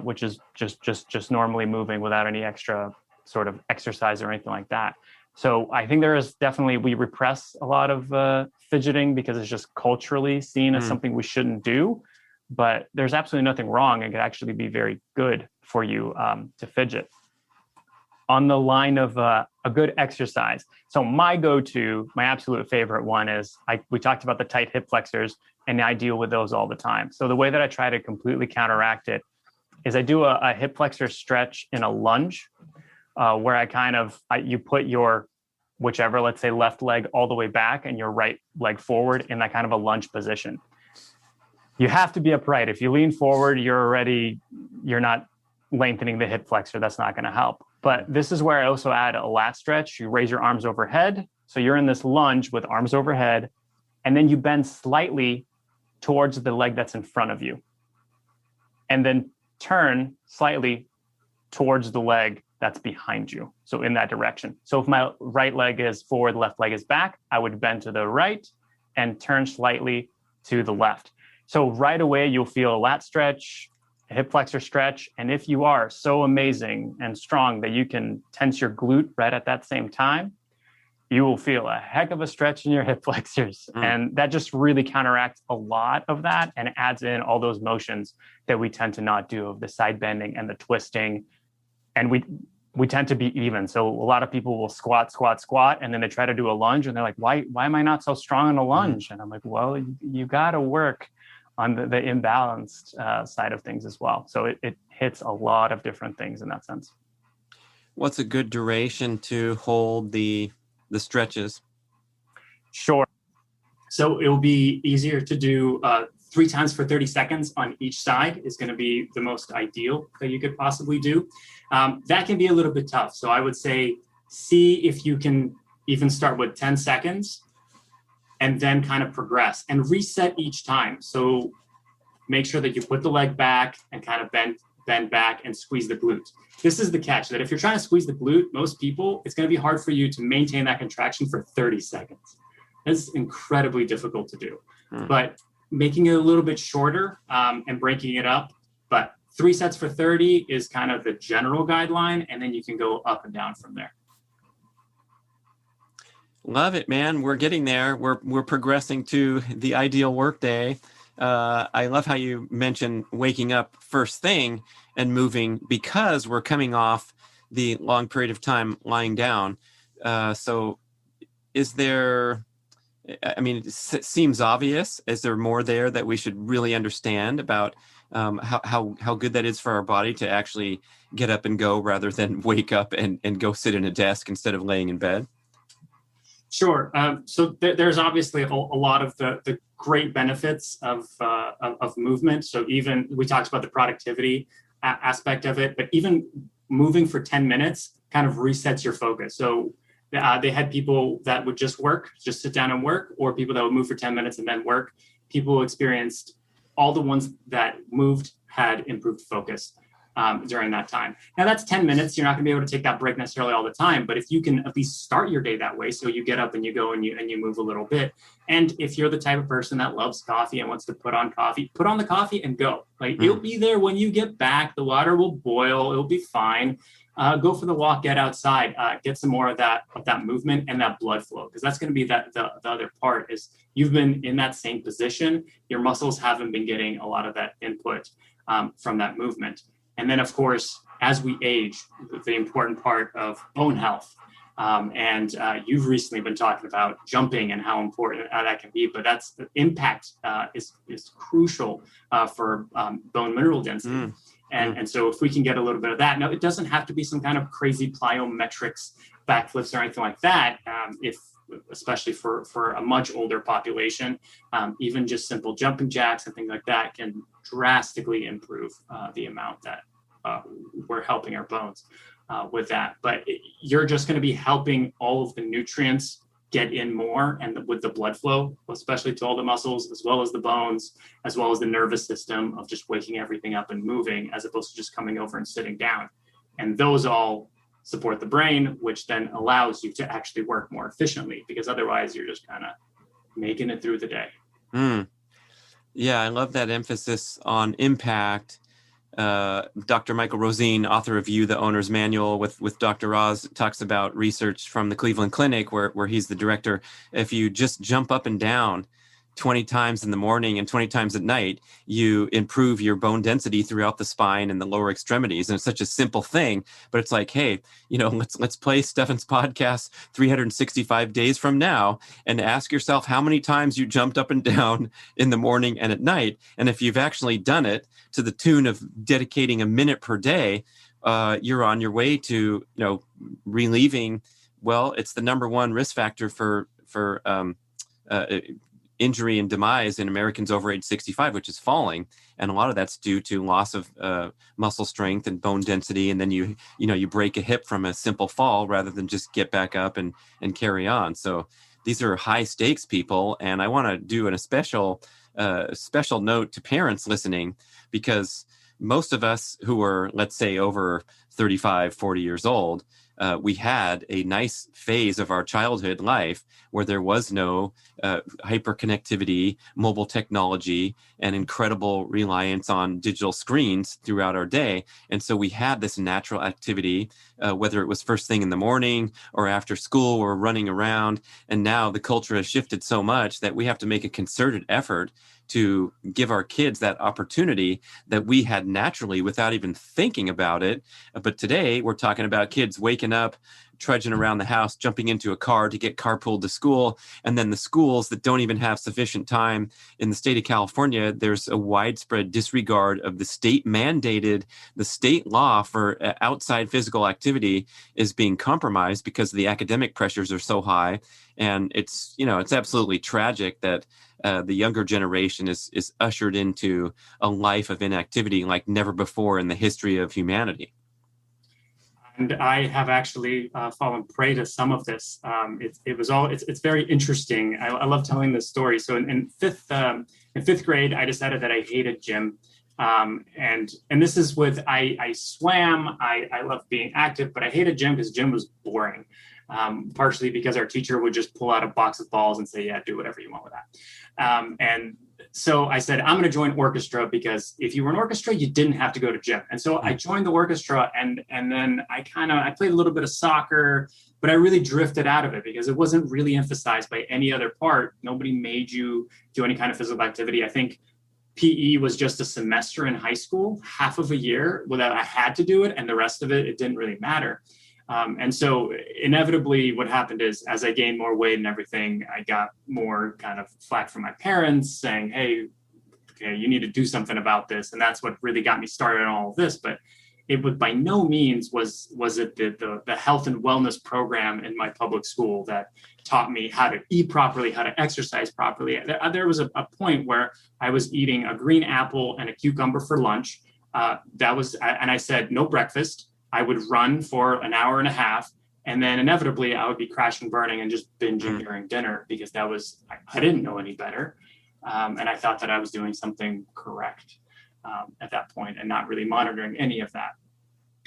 Which is just normally moving without any extra sort of exercise or anything like that. So I think there is definitely, we repress a lot of fidgeting because it's just culturally seen as something we shouldn't do. But there's absolutely nothing wrong. It could actually be very good for you to fidget. On the line of a good exercise. So my go-to, my absolute favorite one is, we talked about the tight hip flexors, and I deal with those all the time. So the way that I try to completely counteract it is I do a hip flexor stretch in a lunge, where you put your whichever, let's say left leg all the way back and your right leg forward in that kind of a lunge position. You have to be upright. If you lean forward, you're not lengthening the hip flexor. That's not going to help. But this is where I also add a lat stretch. You raise your arms overhead. So you're in this lunge with arms overhead, and then you bend slightly towards the leg that's in front of you. And then turn slightly towards the leg that's behind you. So in that direction. So if my right leg is forward, left leg is back, I would bend to the right and turn slightly to the left. So right away, you'll feel a lat stretch, a hip flexor stretch. And if you are so amazing and strong that you can tense your glute right at that same time, you will feel a heck of a stretch in your hip flexors. And that just really counteracts a lot of that and adds in all those motions that we tend to not do, of the side bending and the twisting. And we tend to be even. So a lot of people will squat, and then they try to do a lunge and they're like, why am I not so strong in a lunge? And I'm like, well, you got to work on the imbalanced side of things as well. So it hits a lot of different things in that sense. What's a good duration to hold the stretches? Sure. So it will be easier to do 3 times for 30 seconds on each side is going to be the most ideal that you could possibly do. That can be a little bit tough. So I would say, see if you can even start with 10 seconds and then kind of progress and reset each time. So make sure that you put the leg back and kind of bend back and squeeze the glute. This is the catch, that if you're trying to squeeze the glute, most people, it's going to be hard for you to maintain that contraction for 30 seconds. It's incredibly difficult to do. But making it a little bit shorter and breaking it up, but 3 sets for 30 is kind of the general guideline, and then you can go up and down from there. Love it, man. We're getting there. We're progressing to the ideal workday. I love how you mentioned waking up first thing and moving, because we're coming off the long period of time lying down. So is there, I mean, it seems obvious. Is there more there that we should really understand about how good that is for our body to actually get up and go rather than wake up and go sit in a desk instead of laying in bed? Sure. So there's obviously a lot of the great benefits of movement. So even we talked about the productivity aspect of it, but even moving for 10 minutes kind of resets your focus. So they had people that would just sit down and work, or people that would move for 10 minutes and then work. People experienced, all the ones that moved had improved focus during that time. Now that's 10 minutes. You're not gonna be able to take that break necessarily all the time, but if you can at least start your day that way, so you get up and you go and you move a little bit. And if you're the type of person that loves coffee and wants to put on the coffee and go. Like it'll be there when you get back. The water will boil. It'll be fine. Go for the walk, get outside, get some more of that movement and that blood flow, because that's going to be the other part is you've been in that same position. Your muscles haven't been getting a lot of that input from that movement. And then, of course, as we age, the important part of bone health. And you've recently been talking about jumping and how important that can be, but that's the impact is crucial for bone mineral density. And so if we can get a little bit of that, now it doesn't have to be some kind of crazy plyometrics, backflips or anything like that. Especially for a much older population, even just simple jumping jacks and things like that can drastically improve the amount that we're helping our bones with that. But you're just going to be helping all of the nutrients get in more, and with the blood flow, especially to all the muscles, as well as the bones, as well as the nervous system, of just waking everything up and moving, as opposed to just coming over and sitting down. And those all support the brain, which then allows you to actually work more efficiently, because otherwise you're just kind of making it through the day. Yeah, I love that emphasis on impact. Dr. Michael Rosine, author of You, the Owner's Manual with Dr. Oz, talks about research from the Cleveland Clinic where he's the director. If you just jump up and down 20 times in the morning and 20 times at night, you improve your bone density throughout the spine and the lower extremities. And it's such a simple thing, but it's like, hey, let's play Stefan's podcast 365 days from now and ask yourself how many times you jumped up and down in the morning and at night. And if you've actually done it to the tune of dedicating a minute per day, you're on your way to, relieving. Well, it's the number one risk factor for injury and demise in Americans over age 65, which is falling. And a lot of that's due to loss of muscle strength and bone density. And then you break a hip from a simple fall rather than just get back up and carry on. So these are high stakes, people. And I want to do a special note to parents listening, because most of us who are, let's say, over 35, 40 years old, we had a nice phase of our childhood life where there was no hyperconnectivity, mobile technology, and incredible reliance on digital screens throughout our day. And so we had this natural activity whether it was first thing in the morning or after school or running around. And now the culture has shifted so much that we have to make a concerted effort to give our kids that opportunity that we had naturally without even thinking about it. But today we're talking about kids waking up, trudging around the house, jumping into a car to get carpooled to school. And then the schools that don't even have sufficient time. In the state of California, there's a widespread disregard of the state mandated, the state law for outside physical activity is being compromised because the academic pressures are so high. And it's absolutely tragic that the younger generation is ushered into a life of inactivity like never before in the history of humanity. And I have actually fallen prey to some of this. It's very interesting. I love telling this story. So in fifth grade, I decided that I hated gym. And this is with, I swam, I loved being active, but I hated gym because gym was boring. Partially because our teacher would just pull out a box of balls and say, yeah, do whatever you want with that. And so I said, I'm going to join orchestra because if you were in orchestra, you didn't have to go to gym. And so I joined the orchestra and then I played a little bit of soccer, but I really drifted out of it because it wasn't really emphasized by any other part. Nobody made you do any kind of physical activity. I think PE was just a semester in high school, half of a year without I had to do it. And the rest of it didn't really matter. And so inevitably what happened is as I gained more weight and everything, I got more kind of flack from my parents saying, hey, okay, you need to do something about this. And that's what really got me started on all of this. But it was by no means was it the health and wellness program in my public school that taught me how to eat properly, how to exercise properly. There was a point where I was eating a green apple and a cucumber for lunch. And I said, no breakfast. I would run for an hour and a half, and then inevitably I would be crashing, burning, and just binging during dinner because I didn't know any better. And I thought that I was doing something correct at that point and not really monitoring any of that.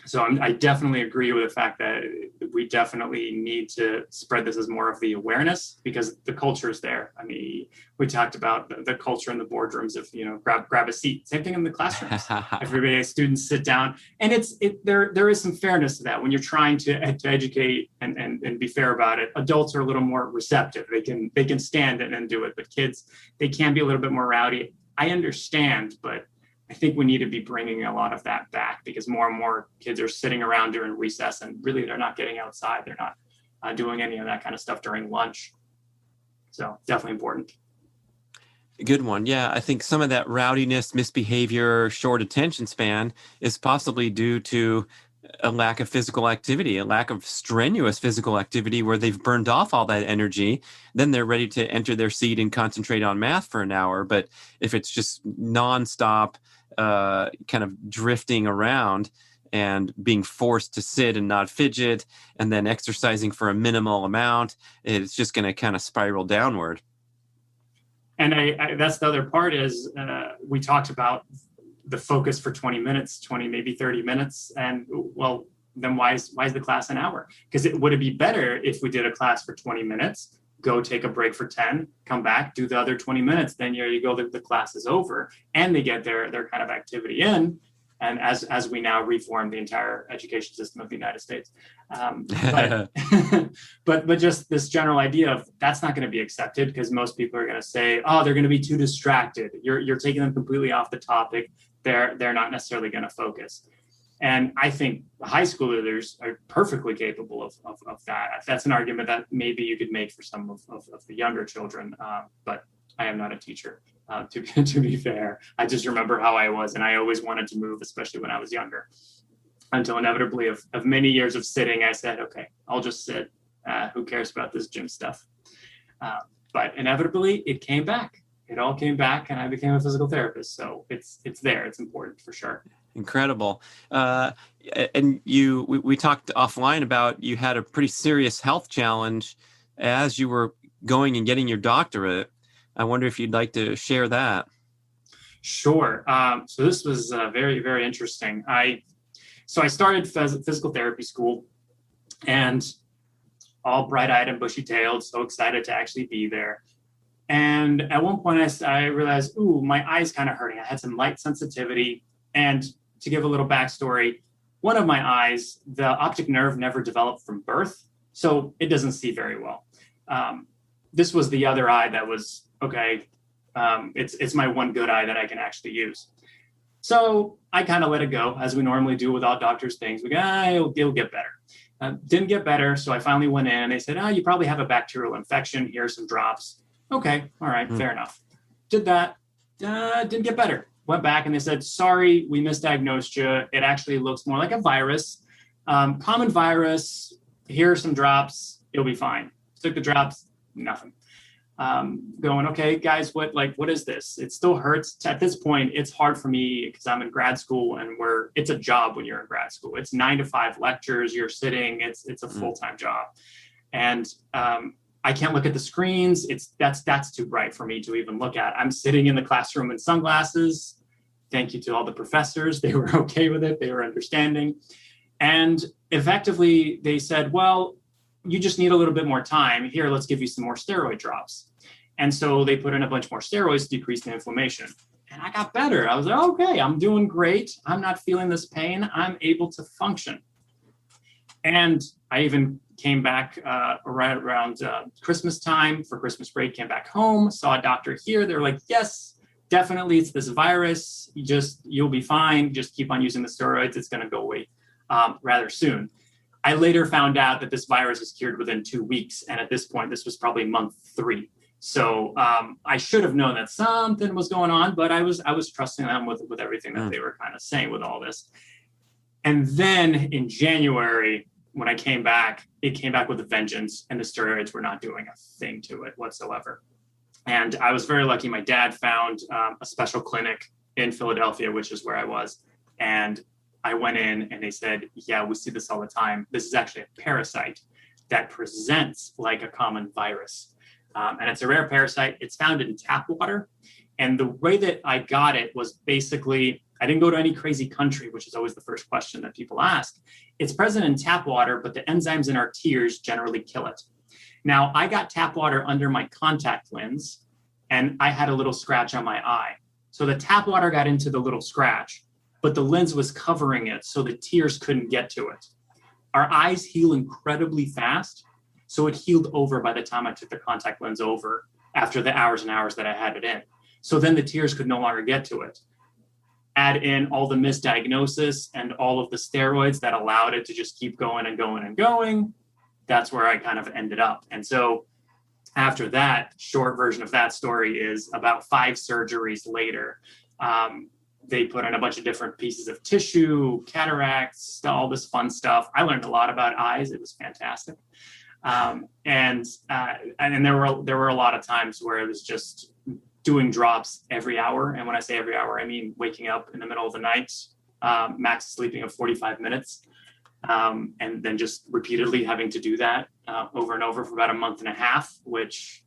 So I definitely agree with the fact that we definitely need to spread this as more of the awareness because the culture is there. I mean, we talked about the culture in the boardrooms of, grab a seat. Same thing in the classrooms. Everybody, students sit down. And there is some fairness to that when you're trying to educate and be fair about it. Adults are a little more receptive. They can stand it and do it. But kids, they can be a little bit more rowdy. I understand, but I think we need to be bringing a lot of that back because more and more kids are sitting around during recess and really they're not getting outside. They're not doing any of that kind of stuff during lunch. So definitely important. Good one. Yeah, I think some of that rowdiness, misbehavior, short attention span is possibly due to a lack of physical activity, a lack of strenuous physical activity where they've burned off all that energy. Then they're ready to enter their seat and concentrate on math for an hour. But if it's just nonstop, kind of drifting around and being forced to sit and not fidget and then exercising for a minimal amount, it's just going to kind of spiral downward. And I that's the other part is we talked about the focus for 20 minutes, 20, maybe 30 minutes. And well, then why is the class an hour? Because would it be better if we did a class for 20 minutes, go take a break for 10, come back, do the other 20 minutes, then here you go, the class is over and they get their kind of activity in. And as we now reform the entire education system of the United States. But just this general idea of that's not going to be accepted because most people are going to say, oh, they're going to be too distracted. You're taking them completely off the topic. They're not necessarily going to focus. And I think high schoolers are perfectly capable of that. That's an argument that maybe you could make for some of the younger children, but I am not a teacher. To be fair, I just remember how I was, and I always wanted to move, especially when I was younger. Until inevitably, of many years of sitting, I said, "Okay, I'll just sit. Who cares about this gym stuff?" But inevitably, it came back. It all came back, and I became a physical therapist. So it's there. It's important for sure. Incredible. And we talked offline about you had a pretty serious health challenge as you were going and getting your doctorate. I wonder if you'd like to share that. Sure. So this was very, very interesting. I started physical therapy school and all bright-eyed and bushy-tailed, so excited to actually be there. And at one point I realized, my eye's kind of hurting. I had some light sensitivity. And to give a little backstory, one of my eyes, the optic nerve never developed from birth, so it doesn't see very well. This was the other eye that was, okay, it's my one good eye that I can actually use. So I kind of let it go, as we normally do with all doctors' things. We go, it'll get better. Didn't get better, so I finally went in and they said, you probably have a bacterial infection. Here's some drops. Okay, all right, fair enough. Did that, didn't get better. Went back and they said, sorry, we misdiagnosed you. It actually looks more like a virus. Common virus, here are some drops, it'll be fine. Took the drops, nothing. Going, okay, guys, what is this? It still hurts. At this point, it's hard for me because I'm in grad school and it's a job when you're in grad school. It's 9 to 5 lectures, you're sitting, it's a full-time job. And I can't look at the screens. That's too bright for me to even look at. I'm sitting in the classroom in sunglasses. Thank you to all the professors. They were okay with it. They were understanding. And effectively, they said, well, you just need a little bit more time. Here, let's give you some more steroid drops. And so they put in a bunch more steroids to decrease the inflammation. And I got better. I was like, okay, I'm doing great. I'm not feeling this pain. I'm able to function. And I even came back right around Christmas time for Christmas break, came back home, saw a doctor here. They were like, yes, definitely it's this virus. You'll be fine. Just keep on using the steroids. It's going to go away rather soon. I later found out that this virus is cured within 2 weeks. And at this point, this was probably month 3. So I should have known that something was going on, but I was trusting them with everything that they were kind of saying with all this. And then in January, when I came back, it came back with a vengeance, and the steroids were not doing a thing to it whatsoever. And I was very lucky. My dad found a special clinic in Philadelphia, which is where I was. And I went in and they said, yeah, we see this all the time. This is actually a parasite that presents like a common virus. And it's a rare parasite. It's found in tap water. And the way that I got it was basically, I didn't go to any crazy country, which is always the first question that people ask. It's present in tap water, but the enzymes in our tears generally kill it. Now, I got tap water under my contact lens, and I had a little scratch on my eye. So the tap water got into the little scratch, but the lens was covering it, so the tears couldn't get to it. Our eyes heal incredibly fast, so it healed over by the time I took the contact lens over after the hours and hours that I had it in. So then the tears could no longer get to it. Add in all the misdiagnosis and all of the steroids that allowed it to just keep going and going and going. That's where I kind of ended up. And so after that, short version of that story is about 5 surgeries later, they put in a bunch of different pieces of tissue, cataracts, all this fun stuff. I learned a lot about eyes. It was fantastic. And there were a lot of times where it was just doing drops every hour. And when I say every hour, I mean waking up in the middle of the night, max sleeping of 45 minutes, and then just repeatedly having to do that over and over for about a month and a half, which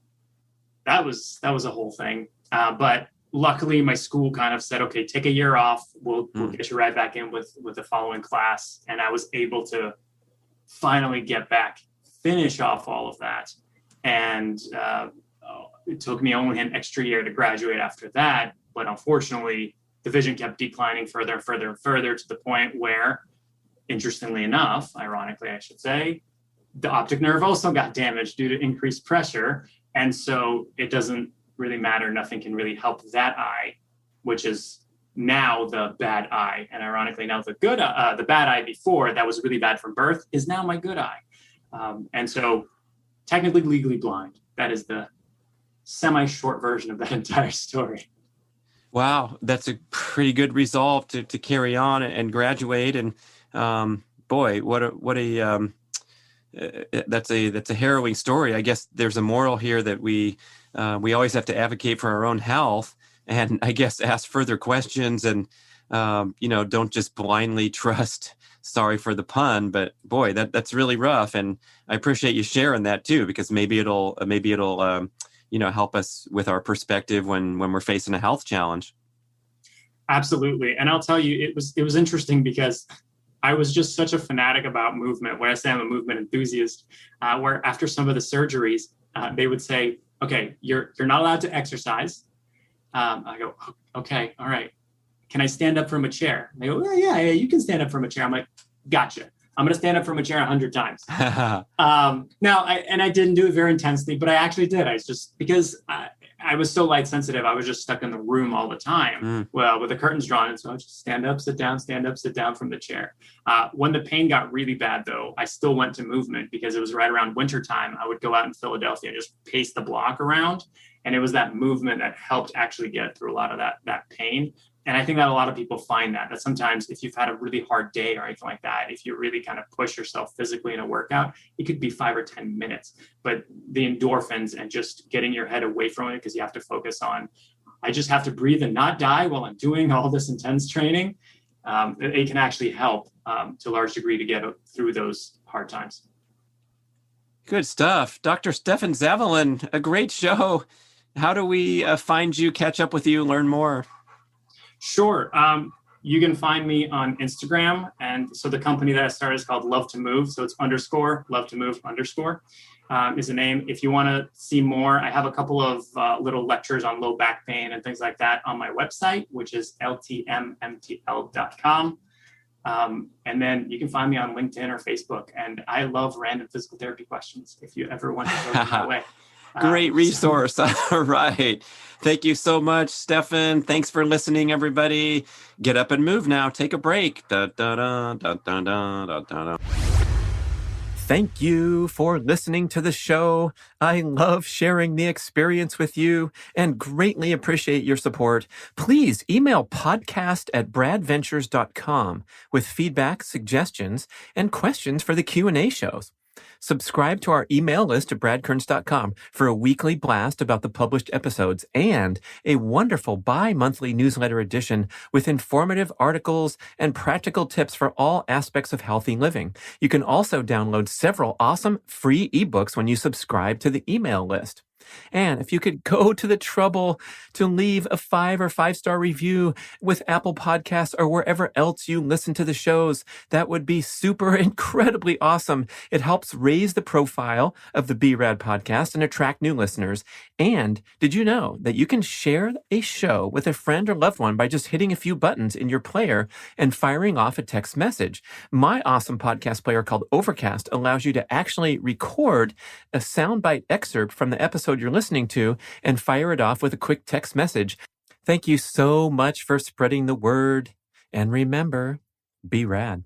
that was a whole thing. But luckily, my school kind of said, okay, take a year off. We'll get you right back in with the following class. And I was able to finally get back, finish off all of that. And it took me only an extra year to graduate after that. But unfortunately, the vision kept declining further and further and further to the point where, interestingly enough, ironically, I should say, the optic nerve also got damaged due to increased pressure. And so it doesn't really matter. Nothing can really help that eye, which is now the bad eye. And ironically, now the bad eye before that was really bad from birth is now my good eye. And so technically legally blind. That is the semi-short version of that entire story. Wow, that's a pretty good resolve to carry on and graduate. And boy, that's a harrowing story. I guess there's a moral here that we always have to advocate for our own health, and I guess ask further questions, and don't just blindly trust. Sorry for the pun, but boy, that's really rough. And I appreciate you sharing that too, because maybe it'll help us with our perspective when we're facing a health challenge. Absolutely. And I'll tell you, it was interesting because I was just such a fanatic about movement. When I say I'm a movement enthusiast, where after some of the surgeries, they would say, okay, you're not allowed to exercise. I go, okay, all right. can I stand up from a chair? And they go, well, yeah, you can stand up from a chair. I'm like, gotcha. I'm going to stand up from a chair 100 times. I didn't do it very intensely, but I actually did. I just, because I was so light sensitive, I was just stuck in the room all the time. Well, with the curtains drawn. And so I just stand up, sit down from the chair. When the pain got really bad, though, I still went to movement because it was right around wintertime. I would go out in Philadelphia and just pace the block around. And it was that movement that helped actually get through a lot of that pain. And I think that a lot of people find that sometimes if you've had a really hard day or anything like that, if you really kind of push yourself physically in a workout, it could be 5 or 10 minutes. But the endorphins and just getting your head away from it, because you have to focus on, I just have to breathe and not die while I'm doing all this intense training. It can actually help to a large degree to get through those hard times. Good stuff. Dr. Stefan Zavalin, a great show. How do we find you, catch up with you, learn more? Sure. You can find me on Instagram. And so the company that I started is called Love to Move. So it's _ Love to Move _ is the name. If you want to see more, I have a couple of little lectures on low back pain and things like that on my website, which is ltmmtl.com. And then you can find me on LinkedIn or Facebook. And I love random physical therapy questions if you ever want to go that way. Great resource. All right. Thank you so much, Stefan. Thanks for listening, everybody. Get up and move now. Take a break. Da, da, da, da, da, da, da, da. Thank you for listening to the show. I love sharing the experience with you and greatly appreciate your support. Please email podcast@bradventures.com with feedback, suggestions, and questions for the Q&A shows. Subscribe to our email list at bradkearns.com for a weekly blast about the published episodes and a wonderful bi-monthly newsletter edition with informative articles and practical tips for all aspects of healthy living. You can also download several awesome free ebooks when you subscribe to the email list. And if you could go to the trouble to leave a 5 or 5-star review with Apple Podcasts or wherever else you listen to the shows, that would be super incredibly awesome. It helps raise the profile of the B.rad podcast and attract new listeners. And did you know that you can share a show with a friend or loved one by just hitting a few buttons in your player and firing off a text message? My awesome podcast player called Overcast allows you to actually record a soundbite excerpt from the episode you're listening to and fire it off with a quick text message. Thank you so much for spreading the word. And remember, be rad.